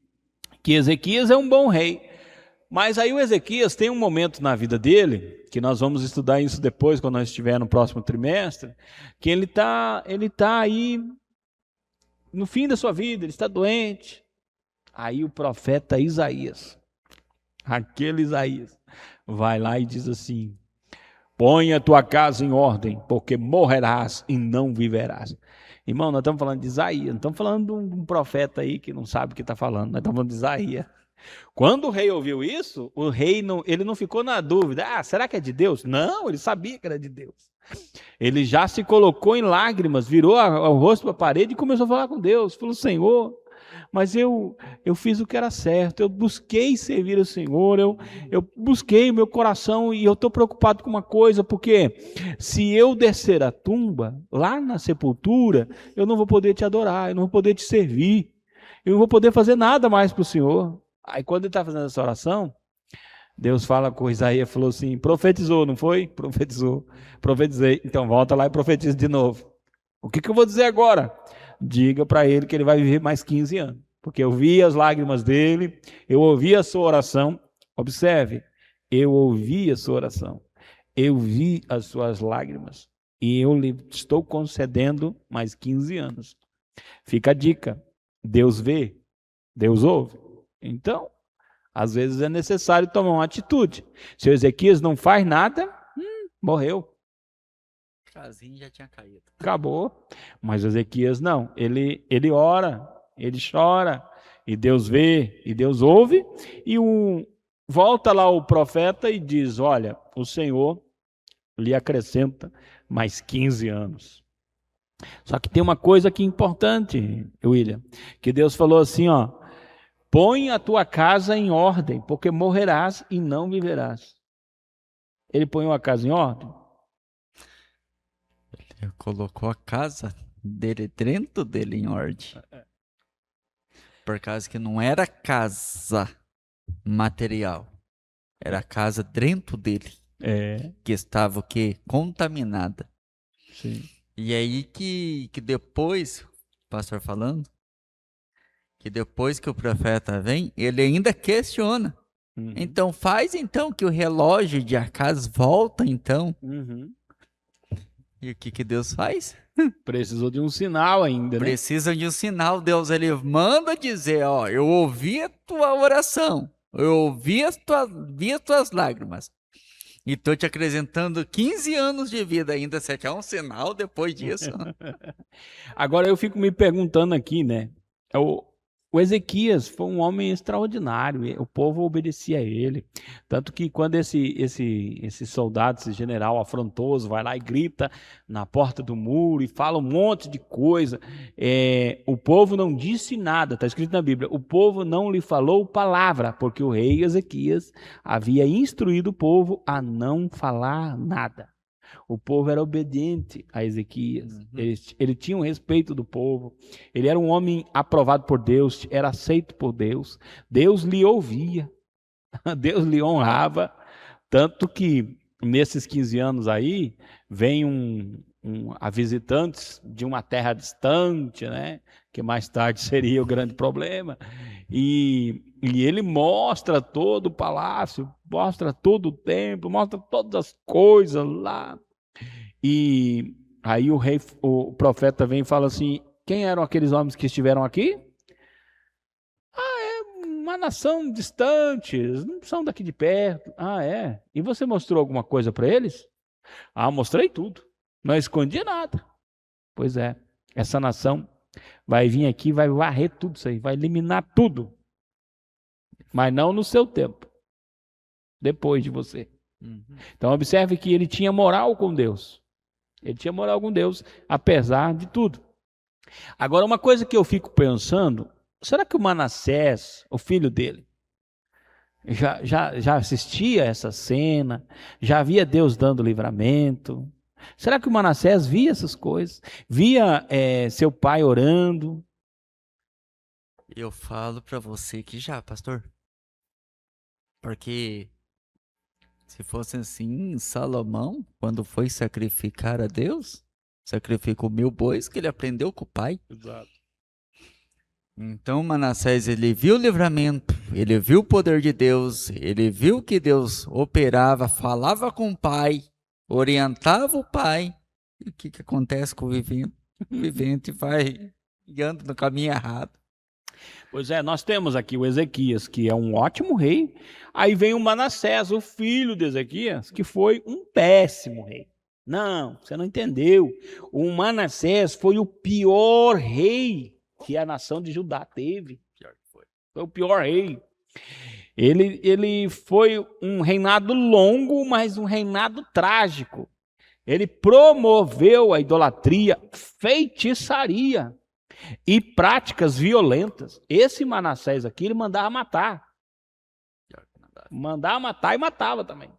Ezequias é um bom rei. Mas aí o Ezequias tem um momento na vida dele, que nós vamos estudar isso depois, quando nós estiver no próximo trimestre, que ele tá aí no fim da sua vida, ele está doente. Aí o profeta Isaías, aquele Isaías, vai lá e diz assim, põe a tua casa em ordem, porque morrerás e não viverás. Irmão, nós estamos falando de Isaías, não estamos falando de um profeta aí que não sabe o que está falando, nós estamos falando de Isaías. Quando o rei ouviu isso, o rei ele não ficou na dúvida, será que é de Deus? Não, ele sabia que era de Deus. Ele já se colocou em lágrimas, virou o rosto para a parede e começou a falar com Deus. Falou, Senhor, mas eu fiz o que era certo, eu busquei servir o Senhor, eu busquei o meu coração e eu estou preocupado com uma coisa, porque se eu descer a tumba, lá na sepultura, eu não vou poder te adorar, eu não vou poder te servir, eu não vou poder fazer nada mais para o Senhor. Aí quando ele está fazendo essa oração, Deus fala com Isaías, falou assim, profetizou, não foi? Profetizou, profetizei. Então volta lá e profetiza de novo. O que eu vou dizer agora? Diga para ele que ele vai viver mais 15 anos. Porque eu vi as lágrimas dele, eu ouvi a sua oração. Observe, eu ouvi a sua oração. Eu vi as suas lágrimas. E eu lhe estou concedendo mais 15 anos. Fica a dica. Deus vê, Deus ouve. Então, às vezes é necessário tomar uma atitude. Se o Ezequias não faz nada, morreu. O casinho já tinha caído. Acabou. Mas o Ezequias não. Ele ora, ele chora, e Deus vê, e Deus ouve, e volta lá o profeta e diz, olha, o Senhor lhe acrescenta mais 15 anos. Só que tem uma coisa aqui importante, William, que Deus falou assim, põe a tua casa em ordem, porque morrerás e não viverás. Ele põe a casa em ordem? Ele colocou a casa dele dentro dele em ordem. Por causa que não era casa material. Era a casa dentro dele. Que estava o quê? Contaminada. Sim. E aí que depois, o pastor falando, que depois que o profeta vem, ele ainda questiona. Uhum. Então faz então que o relógio de Acas volta então. Uhum. E o que Deus faz? Precisou de um sinal ainda, né? Precisa de um sinal. Deus, ele manda dizer, eu ouvi a tua oração, eu ouvi as tuas lágrimas. E estou te acrescentando 15 anos de vida ainda. Você quer um sinal depois disso? Agora eu fico me perguntando aqui, né? O Ezequias foi um homem extraordinário, o povo obedecia a ele. Tanto que quando esse soldado, esse general afrontoso, vai lá e grita na porta do muro e fala um monte de coisa, o povo não disse nada, está escrito na Bíblia, o povo não lhe falou palavra, porque o rei Ezequias havia instruído o povo a não falar nada. O povo era obediente a Ezequias, ele tinha um respeito do povo, ele era um homem aprovado por Deus, era aceito por Deus, Deus lhe ouvia, Deus lhe honrava, tanto que nesses 15 anos aí, vem a visitantes de uma terra distante, né, que mais tarde seria o grande problema, e ele mostra todo o palácio, mostra todo o templo, mostra todas as coisas lá. E aí o profeta vem e fala assim: quem eram aqueles homens que estiveram aqui? Uma nação distante, eles não são daqui de perto. Ah, é? E você mostrou alguma coisa para eles? Ah, mostrei tudo. Não escondi nada. Pois é, essa nação vai vir aqui, vai varrer tudo isso aí, vai eliminar tudo. Mas não no seu tempo, depois de você. Então observe que ele tinha moral com Deus. Ele tinha moral com Deus, apesar de tudo. Agora, uma coisa que eu fico pensando, será que o Manassés, o filho dele, já assistia essa cena? Já via Deus dando livramento? Será que o Manassés via essas coisas? Via seu pai orando? Eu falo para você que já, pastor. Porque se fosse assim, Salomão, quando foi sacrificar a Deus, sacrificou 1000 bois que ele aprendeu com o pai. Exato. Então Manassés, ele viu o livramento, ele viu o poder de Deus, ele viu que Deus operava, falava com o pai, orientava o pai. E o que acontece com o vivente? O vivente vai guiando no caminho errado. Pois é, nós temos aqui o Ezequias, que é um ótimo rei. Aí vem o Manassés, o filho de Ezequias, que foi um péssimo rei. Não, você não entendeu. O Manassés foi o pior rei que a nação de Judá teve. Foi o pior rei. Ele foi um reinado longo, mas um reinado trágico. Ele promoveu a idolatria, feitiçaria e práticas violentas. Esse Manassés aqui, ele mandava matar. Mandava matar e matava também.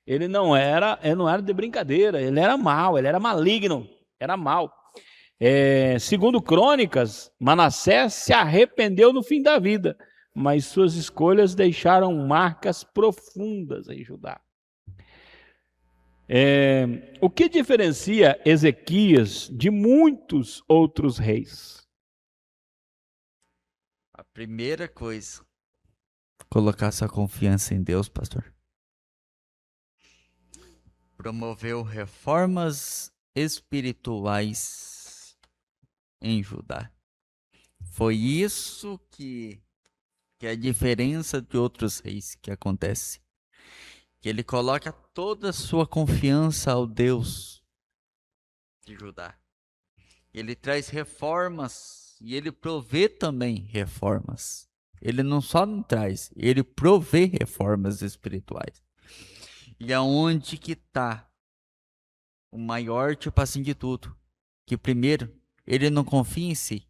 Ele não era de brincadeira, ele era mau, ele era maligno, era mau. Segundo Crônicas, Manassés se arrependeu no fim da vida, mas suas escolhas deixaram marcas profundas em Judá. O que diferencia Ezequias de muitos outros reis? A primeira coisa, colocar sua confiança em Deus, pastor. Promoveu reformas espirituais em Judá. Foi isso que é a diferença de outros reis que acontece. Que ele coloca toda a sua confiança ao Deus de Judá. Ele traz reformas e ele provê também reformas. Ele não só não traz, ele provê reformas espirituais. E aonde que está o maior tipo assim de tudo? Que primeiro, ele não confia em si,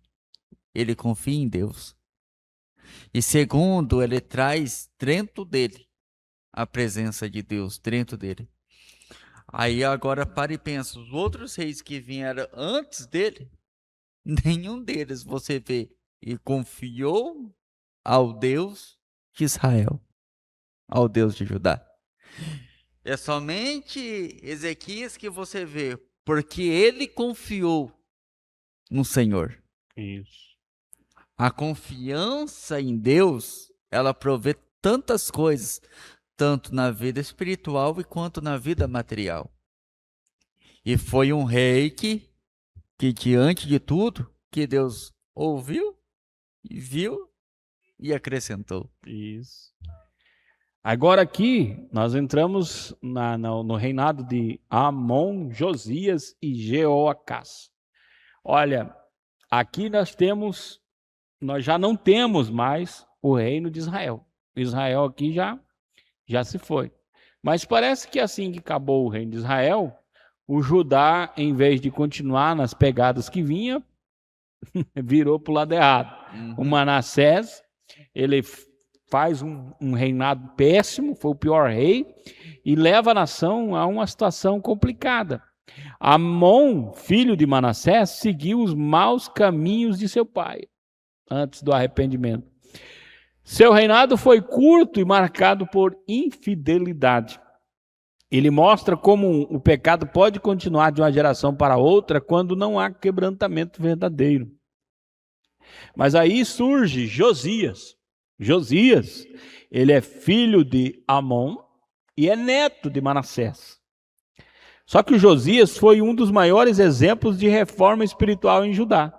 ele confia em Deus. E segundo, ele traz dentro dele a presença de Deus dentro dele. Aí agora para e pensa, os outros reis que vieram antes dele, nenhum deles você vê e confiou ao Deus de Israel, ao Deus de Judá. É somente Ezequias que você vê, porque ele confiou no Senhor. Isso. A confiança em Deus, ela provê tantas coisas, tanto na vida espiritual quanto na vida material. E foi um rei que diante de tudo, que Deus ouviu, viu e acrescentou. Isso. Agora aqui, nós entramos no reinado de Amon, Josias e Jeoacás. Olha, aqui nós temos nós já não temos mais o reino de Israel. Israel aqui já se foi. Mas parece que assim que acabou o reino de Israel, o Judá, em vez de continuar nas pegadas que vinha, virou para o lado errado. O Manassés, ele faz um reinado péssimo, foi o pior rei, e leva a nação a uma situação complicada. Amon, filho de Manassés, seguiu os maus caminhos de seu pai, antes do arrependimento. Seu reinado foi curto e marcado por infidelidade. Ele mostra como o pecado pode continuar de uma geração para outra quando não há quebrantamento verdadeiro. Mas aí surge Josias. Josias, ele é filho de Amon e é neto de Manassés. Só que o Josias foi um dos maiores exemplos de reforma espiritual em Judá.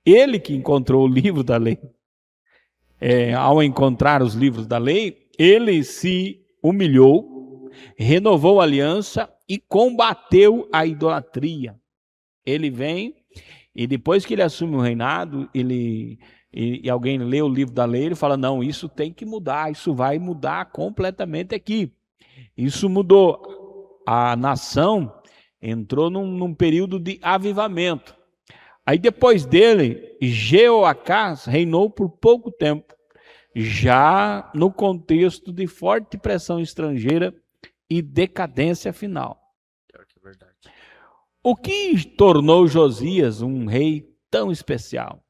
Ele que encontrou o livro da lei. Ao encontrar os livros da lei, ele se humilhou, renovou a aliança e combateu a idolatria. Ele vem e depois que ele assume o reinado, e alguém lê o livro da lei, ele fala, não, isso tem que mudar, isso vai mudar completamente aqui. Isso mudou. A nação entrou num período de avivamento. Aí depois dele, Jeoacás reinou por pouco tempo, já no contexto de forte pressão estrangeira e decadência final. O que tornou Josias um rei tão especial?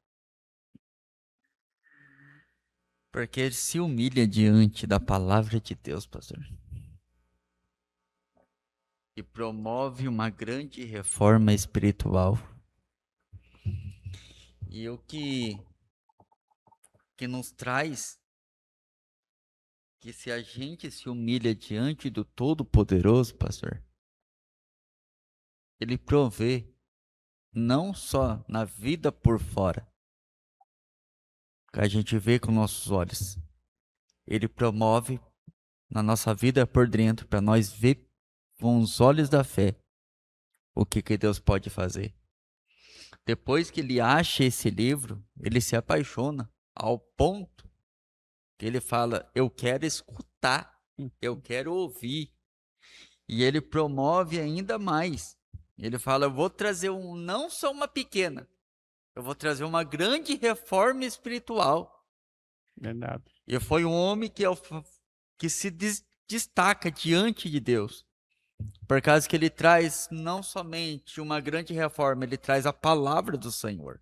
Porque ele se humilha diante da palavra de Deus, pastor. E promove uma grande reforma espiritual. E o que nos traz que se a gente se humilha diante do Todo-Poderoso, pastor, ele provê não só na vida por fora, que a gente vê com nossos olhos, ele promove na nossa vida por dentro, para nós ver com os olhos da fé o que Deus pode fazer. Depois que ele acha esse livro, ele se apaixona ao ponto que ele fala, eu quero escutar, eu quero ouvir. E ele promove ainda mais. Ele fala, eu vou trazer não só uma pequena, eu vou trazer uma grande reforma espiritual. Verdade. E foi um homem que se destaca diante de Deus. Por causa que ele traz não somente uma grande reforma, ele traz a palavra do Senhor.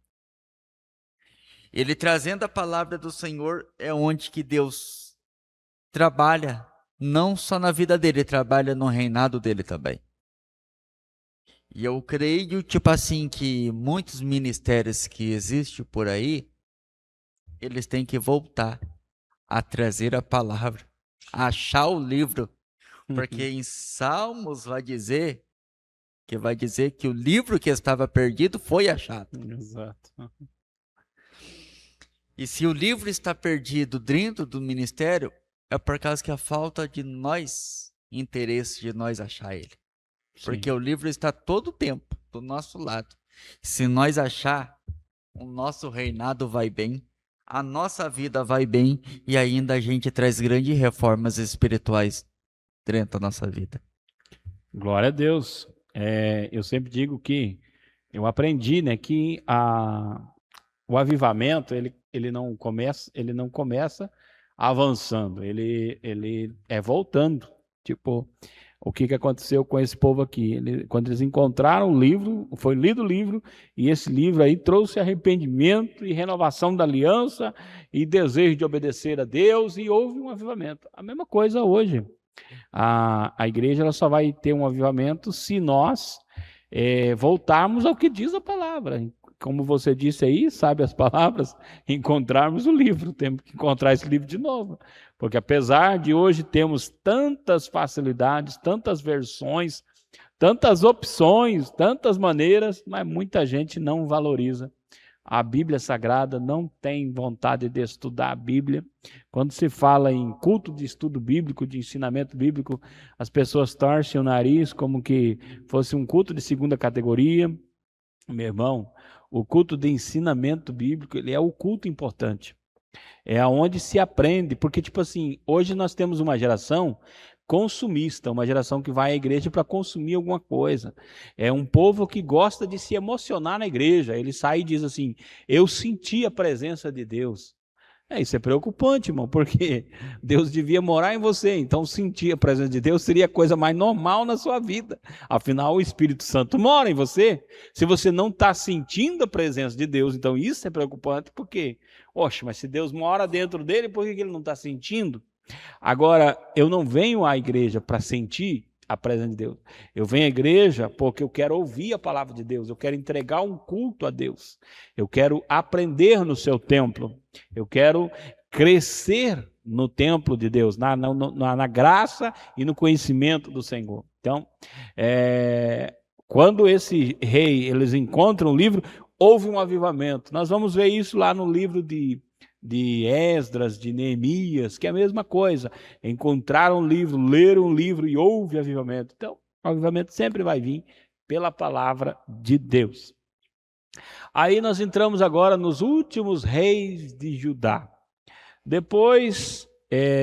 Ele trazendo a palavra do Senhor é onde que Deus trabalha, não só na vida dele, ele trabalha no reinado dele também. E eu creio, tipo assim, que muitos ministérios que existem por aí, eles têm que voltar a trazer a palavra, a achar o livro, porque em Salmos vai dizer que o livro que estava perdido foi achado. Exato. E se o livro está perdido dentro do ministério, é por causa que a falta de nós, interesse de nós achar ele. Porque o livro está todo o tempo do nosso lado. Se nós achar, o nosso reinado vai bem, a nossa vida vai bem e ainda a gente traz grandes reformas espirituais dentro da nossa vida. Glória a Deus. Eu sempre digo que eu aprendi, né, que o avivamento ele não começa avançando, ele é voltando. Tipo, o que aconteceu com esse povo aqui? Quando eles encontraram o livro, foi lido o livro, e esse livro aí trouxe arrependimento e renovação da aliança e desejo de obedecer a Deus, e houve um avivamento. A mesma coisa hoje. A igreja ela só vai ter um avivamento se nós voltarmos ao que diz a palavra. Como você disse aí, sabe as palavras, encontrarmos o livro, temos que encontrar esse livro de novo. Porque apesar de hoje termos tantas facilidades, tantas versões, tantas opções, tantas maneiras, mas muita gente não valoriza a Bíblia Sagrada, não tem vontade de estudar a Bíblia. Quando se fala em culto de estudo bíblico, de ensinamento bíblico, as pessoas torcem o nariz como que fosse um culto de segunda categoria. Meu irmão, O culto de ensinamento bíblico, ele é o culto importante. É aonde se aprende, porque tipo assim, hoje nós temos uma geração consumista, uma geração que vai à igreja para consumir alguma coisa. É um povo que gosta de se emocionar na igreja. Ele sai e diz assim: eu senti a presença de Deus. Isso é preocupante, irmão, porque Deus devia morar em você, então sentir a presença de Deus seria a coisa mais normal na sua vida. Afinal, o Espírito Santo mora em você. Se você não está sentindo a presença de Deus, então isso é preocupante, porque, oxe, mas se Deus mora dentro dele, por que ele não está sentindo? Agora, eu não venho à igreja para sentir a presença de Deus. Eu venho à igreja porque eu quero ouvir a palavra de Deus, eu quero entregar um culto a Deus, eu quero aprender no seu templo, eu quero crescer no templo de Deus, na graça e no conhecimento do Senhor. Então, quando esse rei, eles encontram o livro, houve um avivamento. Nós vamos ver isso lá no livro de Esdras, de Neemias, que é a mesma coisa. Encontraram um livro, leram um livro e houve avivamento. Então, o avivamento sempre vai vir pela palavra de Deus. Aí nós entramos agora nos últimos reis de Judá. Depois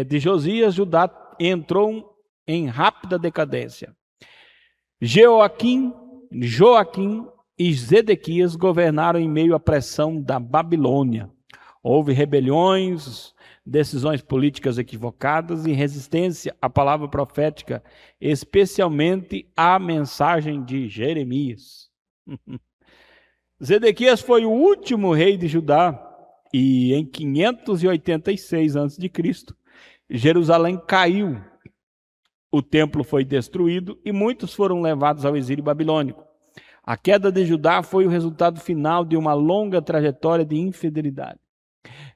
de Josias, Judá entrou em rápida decadência. Joaquim e Zedequias governaram em meio à pressão da Babilônia. Houve rebeliões, decisões políticas equivocadas e resistência à palavra profética, especialmente à mensagem de Jeremias. Zedequias foi o último rei de Judá e em 586 a.C., Jerusalém caiu, o templo foi destruído e muitos foram levados ao exílio babilônico. A queda de Judá foi o resultado final de uma longa trajetória de infidelidade.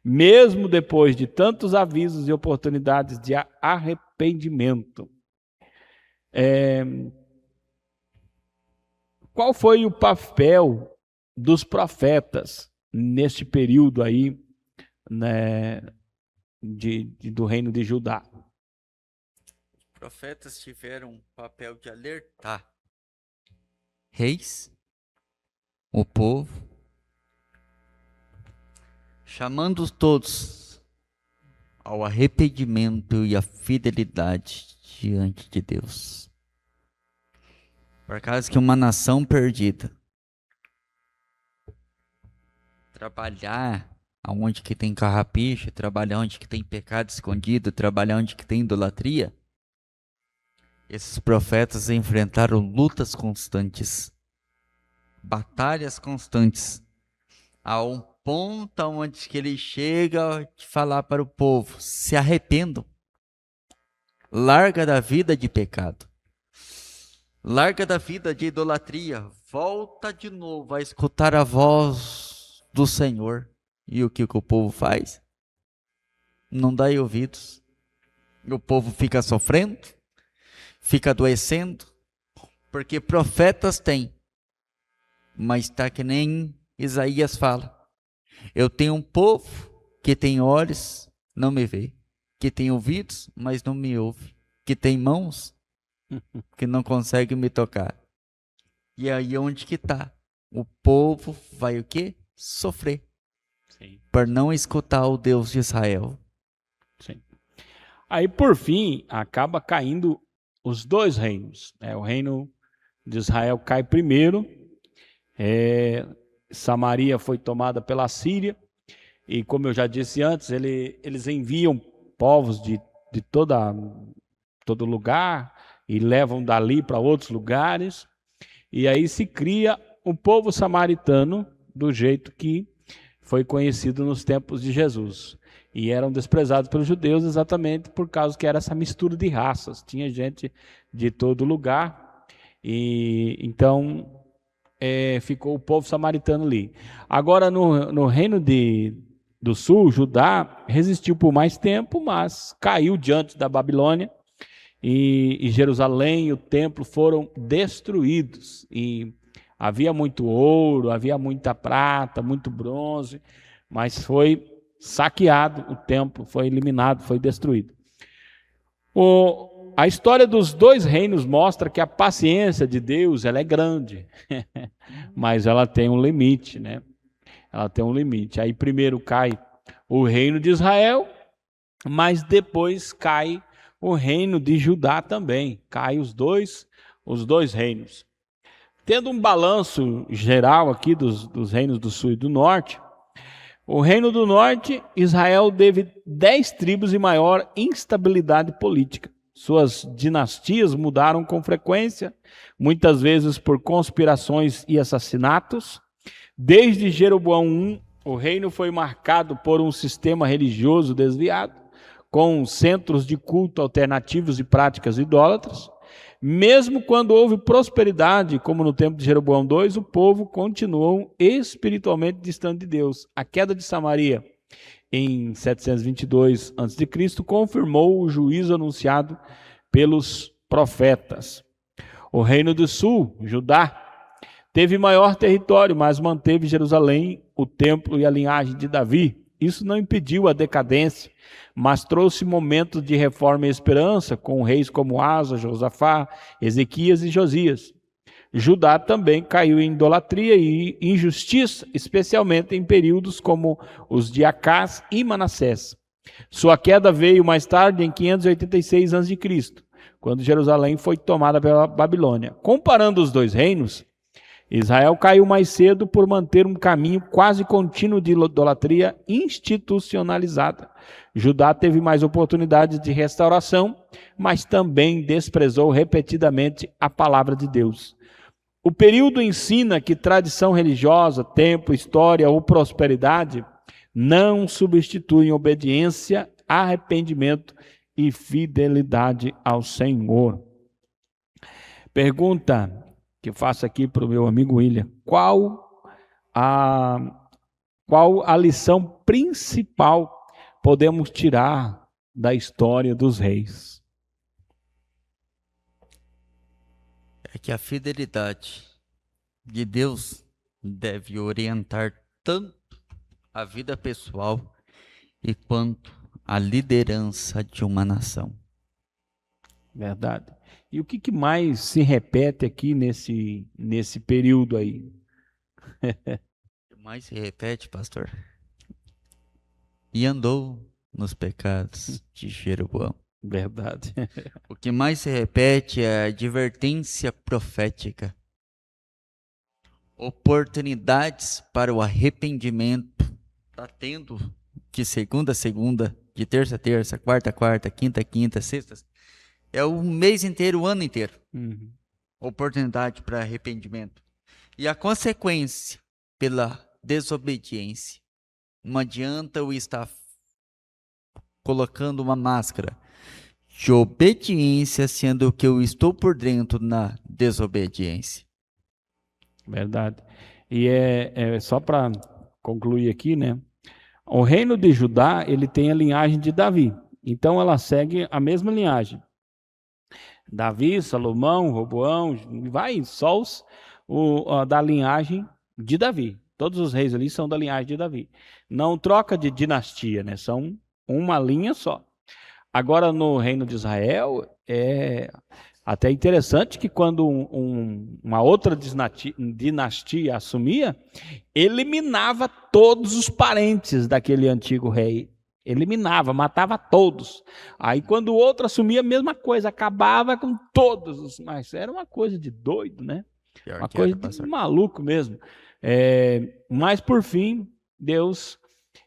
Mesmo depois de tantos avisos e oportunidades de arrependimento. Qual foi o papel dos profetas neste período aí, né, do reino de Judá? Os profetas tiveram um papel de alertar reis, o povo, chamando todos ao arrependimento e à fidelidade diante de Deus. Por causa que uma nação perdida trabalhar onde que tem carrapicho, trabalhar onde que tem pecado escondido, trabalhar onde que tem idolatria, esses profetas enfrentaram lutas constantes, batalhas constantes, a um ponto onde que ele chega a falar para o povo: se arrependam, larga da vida de pecado, larga da vida de idolatria, volta de novo a escutar a voz do Senhor. E o que o povo faz? Não dá ouvidos. O povo fica sofrendo, fica adoecendo, porque profetas tem, mas está que nem Isaías fala: eu tenho um povo que tem olhos, não me vê, que tem ouvidos, mas não me ouve, que tem mãos, que não consegue me tocar. E aí onde que está? O povo vai o quê? Sofrer. Sim. Por não escutar o Deus de Israel. Sim. Aí por fim acaba caindo os dois reinos. O reino de Israel cai primeiro. Samaria foi tomada pela Síria. E como eu já disse antes, eles enviam povos de todo lugar e levam dali para outros lugares. E aí se cria o povo samaritano do jeito que foi conhecido nos tempos de Jesus. E eram desprezados pelos judeus exatamente por causa que era essa mistura de raças. Tinha gente de todo lugar. E então ficou o povo samaritano ali. Agora no reino do sul, Judá resistiu por mais tempo, mas caiu diante da Babilônia. E Jerusalém e o templo foram destruídos. E havia muito ouro, havia muita prata, muito bronze, mas foi saqueado o templo, foi eliminado, foi destruído. a história dos dois reinos mostra que a paciência de Deus, ela é grande, mas ela tem um limite, né? Ela tem um limite. Aí primeiro cai o reino de Israel, mas depois cai o reino de Judá também. Cai os dois reinos. Tendo um balanço geral aqui dos reinos do sul e do norte, o reino do norte, Israel teve 10 tribos e maior instabilidade política. Suas dinastias mudaram com frequência, muitas vezes por conspirações e assassinatos. Desde Jeroboão I, o reino foi marcado por um sistema religioso desviado, com centros de culto alternativos e práticas idólatras. Mesmo quando houve prosperidade, como no tempo de Jeroboão II, o povo continuou espiritualmente distante de Deus. A queda de Samaria em 722 a.C. confirmou o juízo anunciado pelos profetas. O reino do sul, Judá, teve maior território, mas manteve Jerusalém, o templo e a linhagem de Davi. Isso não impediu a decadência, mas trouxe momentos de reforma e esperança, com reis como Asa, Josafá, Ezequias e Josias. Judá também caiu em idolatria e injustiça, especialmente em períodos como os de Acás e Manassés. Sua queda veio mais tarde, em 586 a.C., quando Jerusalém foi tomada pela Babilônia. Comparando os dois reinos, Israel caiu mais cedo por manter um caminho quase contínuo de idolatria institucionalizada. Judá teve mais oportunidades de restauração, mas também desprezou repetidamente a palavra de Deus. O período ensina que tradição religiosa, tempo, história ou prosperidade não substituem obediência, arrependimento e fidelidade ao Senhor. Pergunta que eu faço aqui para o meu amigo William: qual a lição principal podemos tirar da história dos reis? É que a fidelidade de Deus deve orientar tanto a vida pessoal e quanto a liderança de uma nação. Verdade. E o que mais se repete aqui nesse período aí? O que mais se repete, pastor? E andou nos pecados de Jeroboão. Verdade. O que mais se repete é a advertência profética. Oportunidades para o arrependimento. Está tendo de segunda a segunda, de terça a terça, quarta a quarta, quinta a quinta, sexta. É o mês inteiro, o ano inteiro. Uhum. Oportunidade para arrependimento. E a consequência pela desobediência. Não adianta eu estar colocando uma máscara de obediência, sendo que eu estou por dentro na desobediência. Verdade. E é só para concluir aqui, né? O reino de Judá, ele tem a linhagem de Davi. Então ela segue a mesma linhagem. Davi, Salomão, Roboão, vai só da linhagem de Davi. Todos os reis ali são da linhagem de Davi. Não troca de dinastia, né? São uma linha só. Agora, no reino de Israel, é até interessante que quando uma outra dinastia assumia, eliminava todos os parentes daquele antigo rei. Eliminava, matava todos. Aí quando o outro assumia, a mesma coisa, acabava com todos. Mas era uma coisa de doido, né? Uma coisa de maluco mesmo. Mas por fim, Deus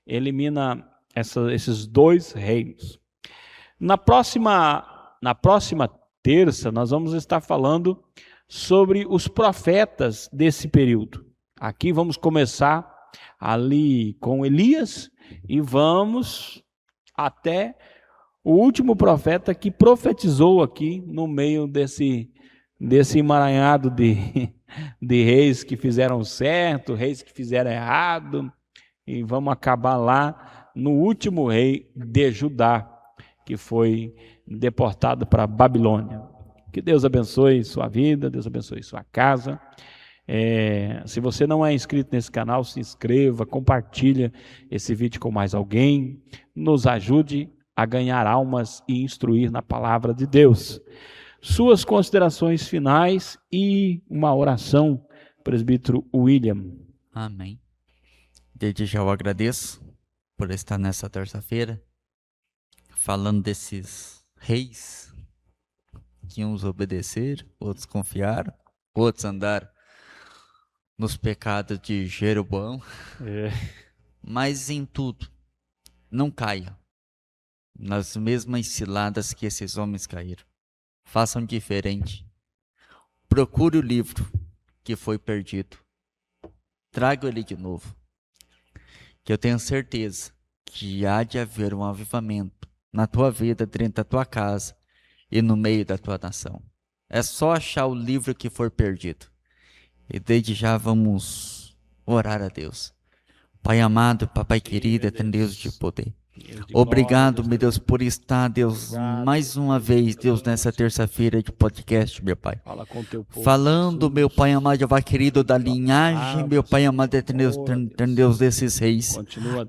elimina esses dois reinos. Na próxima terça, nós vamos estar falando sobre os profetas desse período. Aqui vamos começar ali com Elias e vamos até o último profeta que profetizou aqui no meio desse emaranhado de reis que fizeram certo, reis que fizeram errado, e vamos acabar lá no último rei de Judá, que foi deportado para a Babilônia. Que Deus abençoe sua vida, Deus abençoe sua casa. Se você não é inscrito nesse canal, se inscreva, compartilha esse vídeo com mais alguém, nos ajude a ganhar almas e instruir na palavra de Deus. Suas considerações finais e uma oração, presbítero William. Amém. Desde já eu agradeço por estar nessa terça-feira falando desses reis que uns obedeceram, outros confiaram, outros andaram nos pecados de Jeroboão. Mas em tudo, não caia nas mesmas ciladas que esses homens caíram. Façam diferente. Procure o livro que foi perdido. Traga ele de novo. Que eu tenho certeza que há de haver um avivamento na tua vida, dentro da tua casa e no meio da tua nação. É só achar o livro que foi perdido. E desde já vamos orar a Deus. Pai amado, papai querido, eterno Deus de poder. Obrigado, meu Deus, por estar, Deus, mais uma vez, Deus, nessa terça-feira de podcast, meu Pai. Falando, meu Pai amado, Jeová querido, da linhagem, meu Pai amado, eterno Deus, desses reis.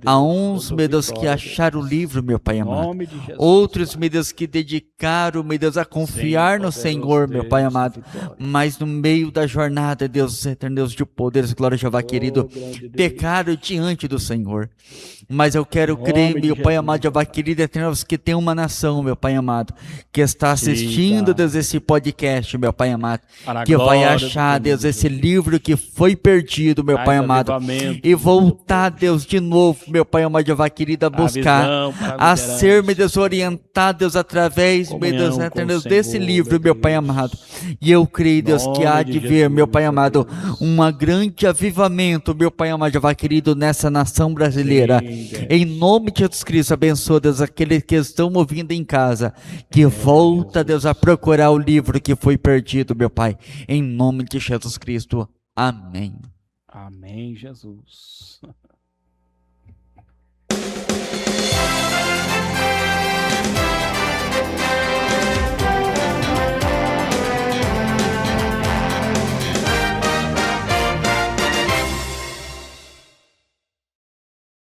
Há uns, meu Deus, que acharam o livro, meu Pai amado. Outros, meu Deus, que dedicaram, meu Deus, a confiar no Senhor, meu Pai amado. Mas no meio da jornada, Deus, eterno Deus de poderes, glória, Jeová querido, pecaram diante do Senhor. Mas eu quero crer, meu Pai amado, Jeová querido, eterno, que tem uma nação, meu Pai amado, que está assistindo, Deus, esse podcast, meu Pai amado, que vai achar, Deus, esse livro que foi perdido, meu Pai amado, e voltar, Deus, de novo, meu Pai amado, Jeová querido, a buscar, a ser, meu Deus, orientado, Deus, através, meu Deus, eterno, desse livro, meu Pai amado. E eu creio, Deus, que há de ver, meu Pai amado, um grande avivamento, meu Pai amado, Jeová querido, nessa nação brasileira. Em nome de Jesus Cristo, abençoa, Deus, aqueles que estão ouvindo em casa, que volta, Deus, a procurar o livro que foi perdido, meu Pai. Em nome de Jesus Cristo. Amém. Amém, Jesus.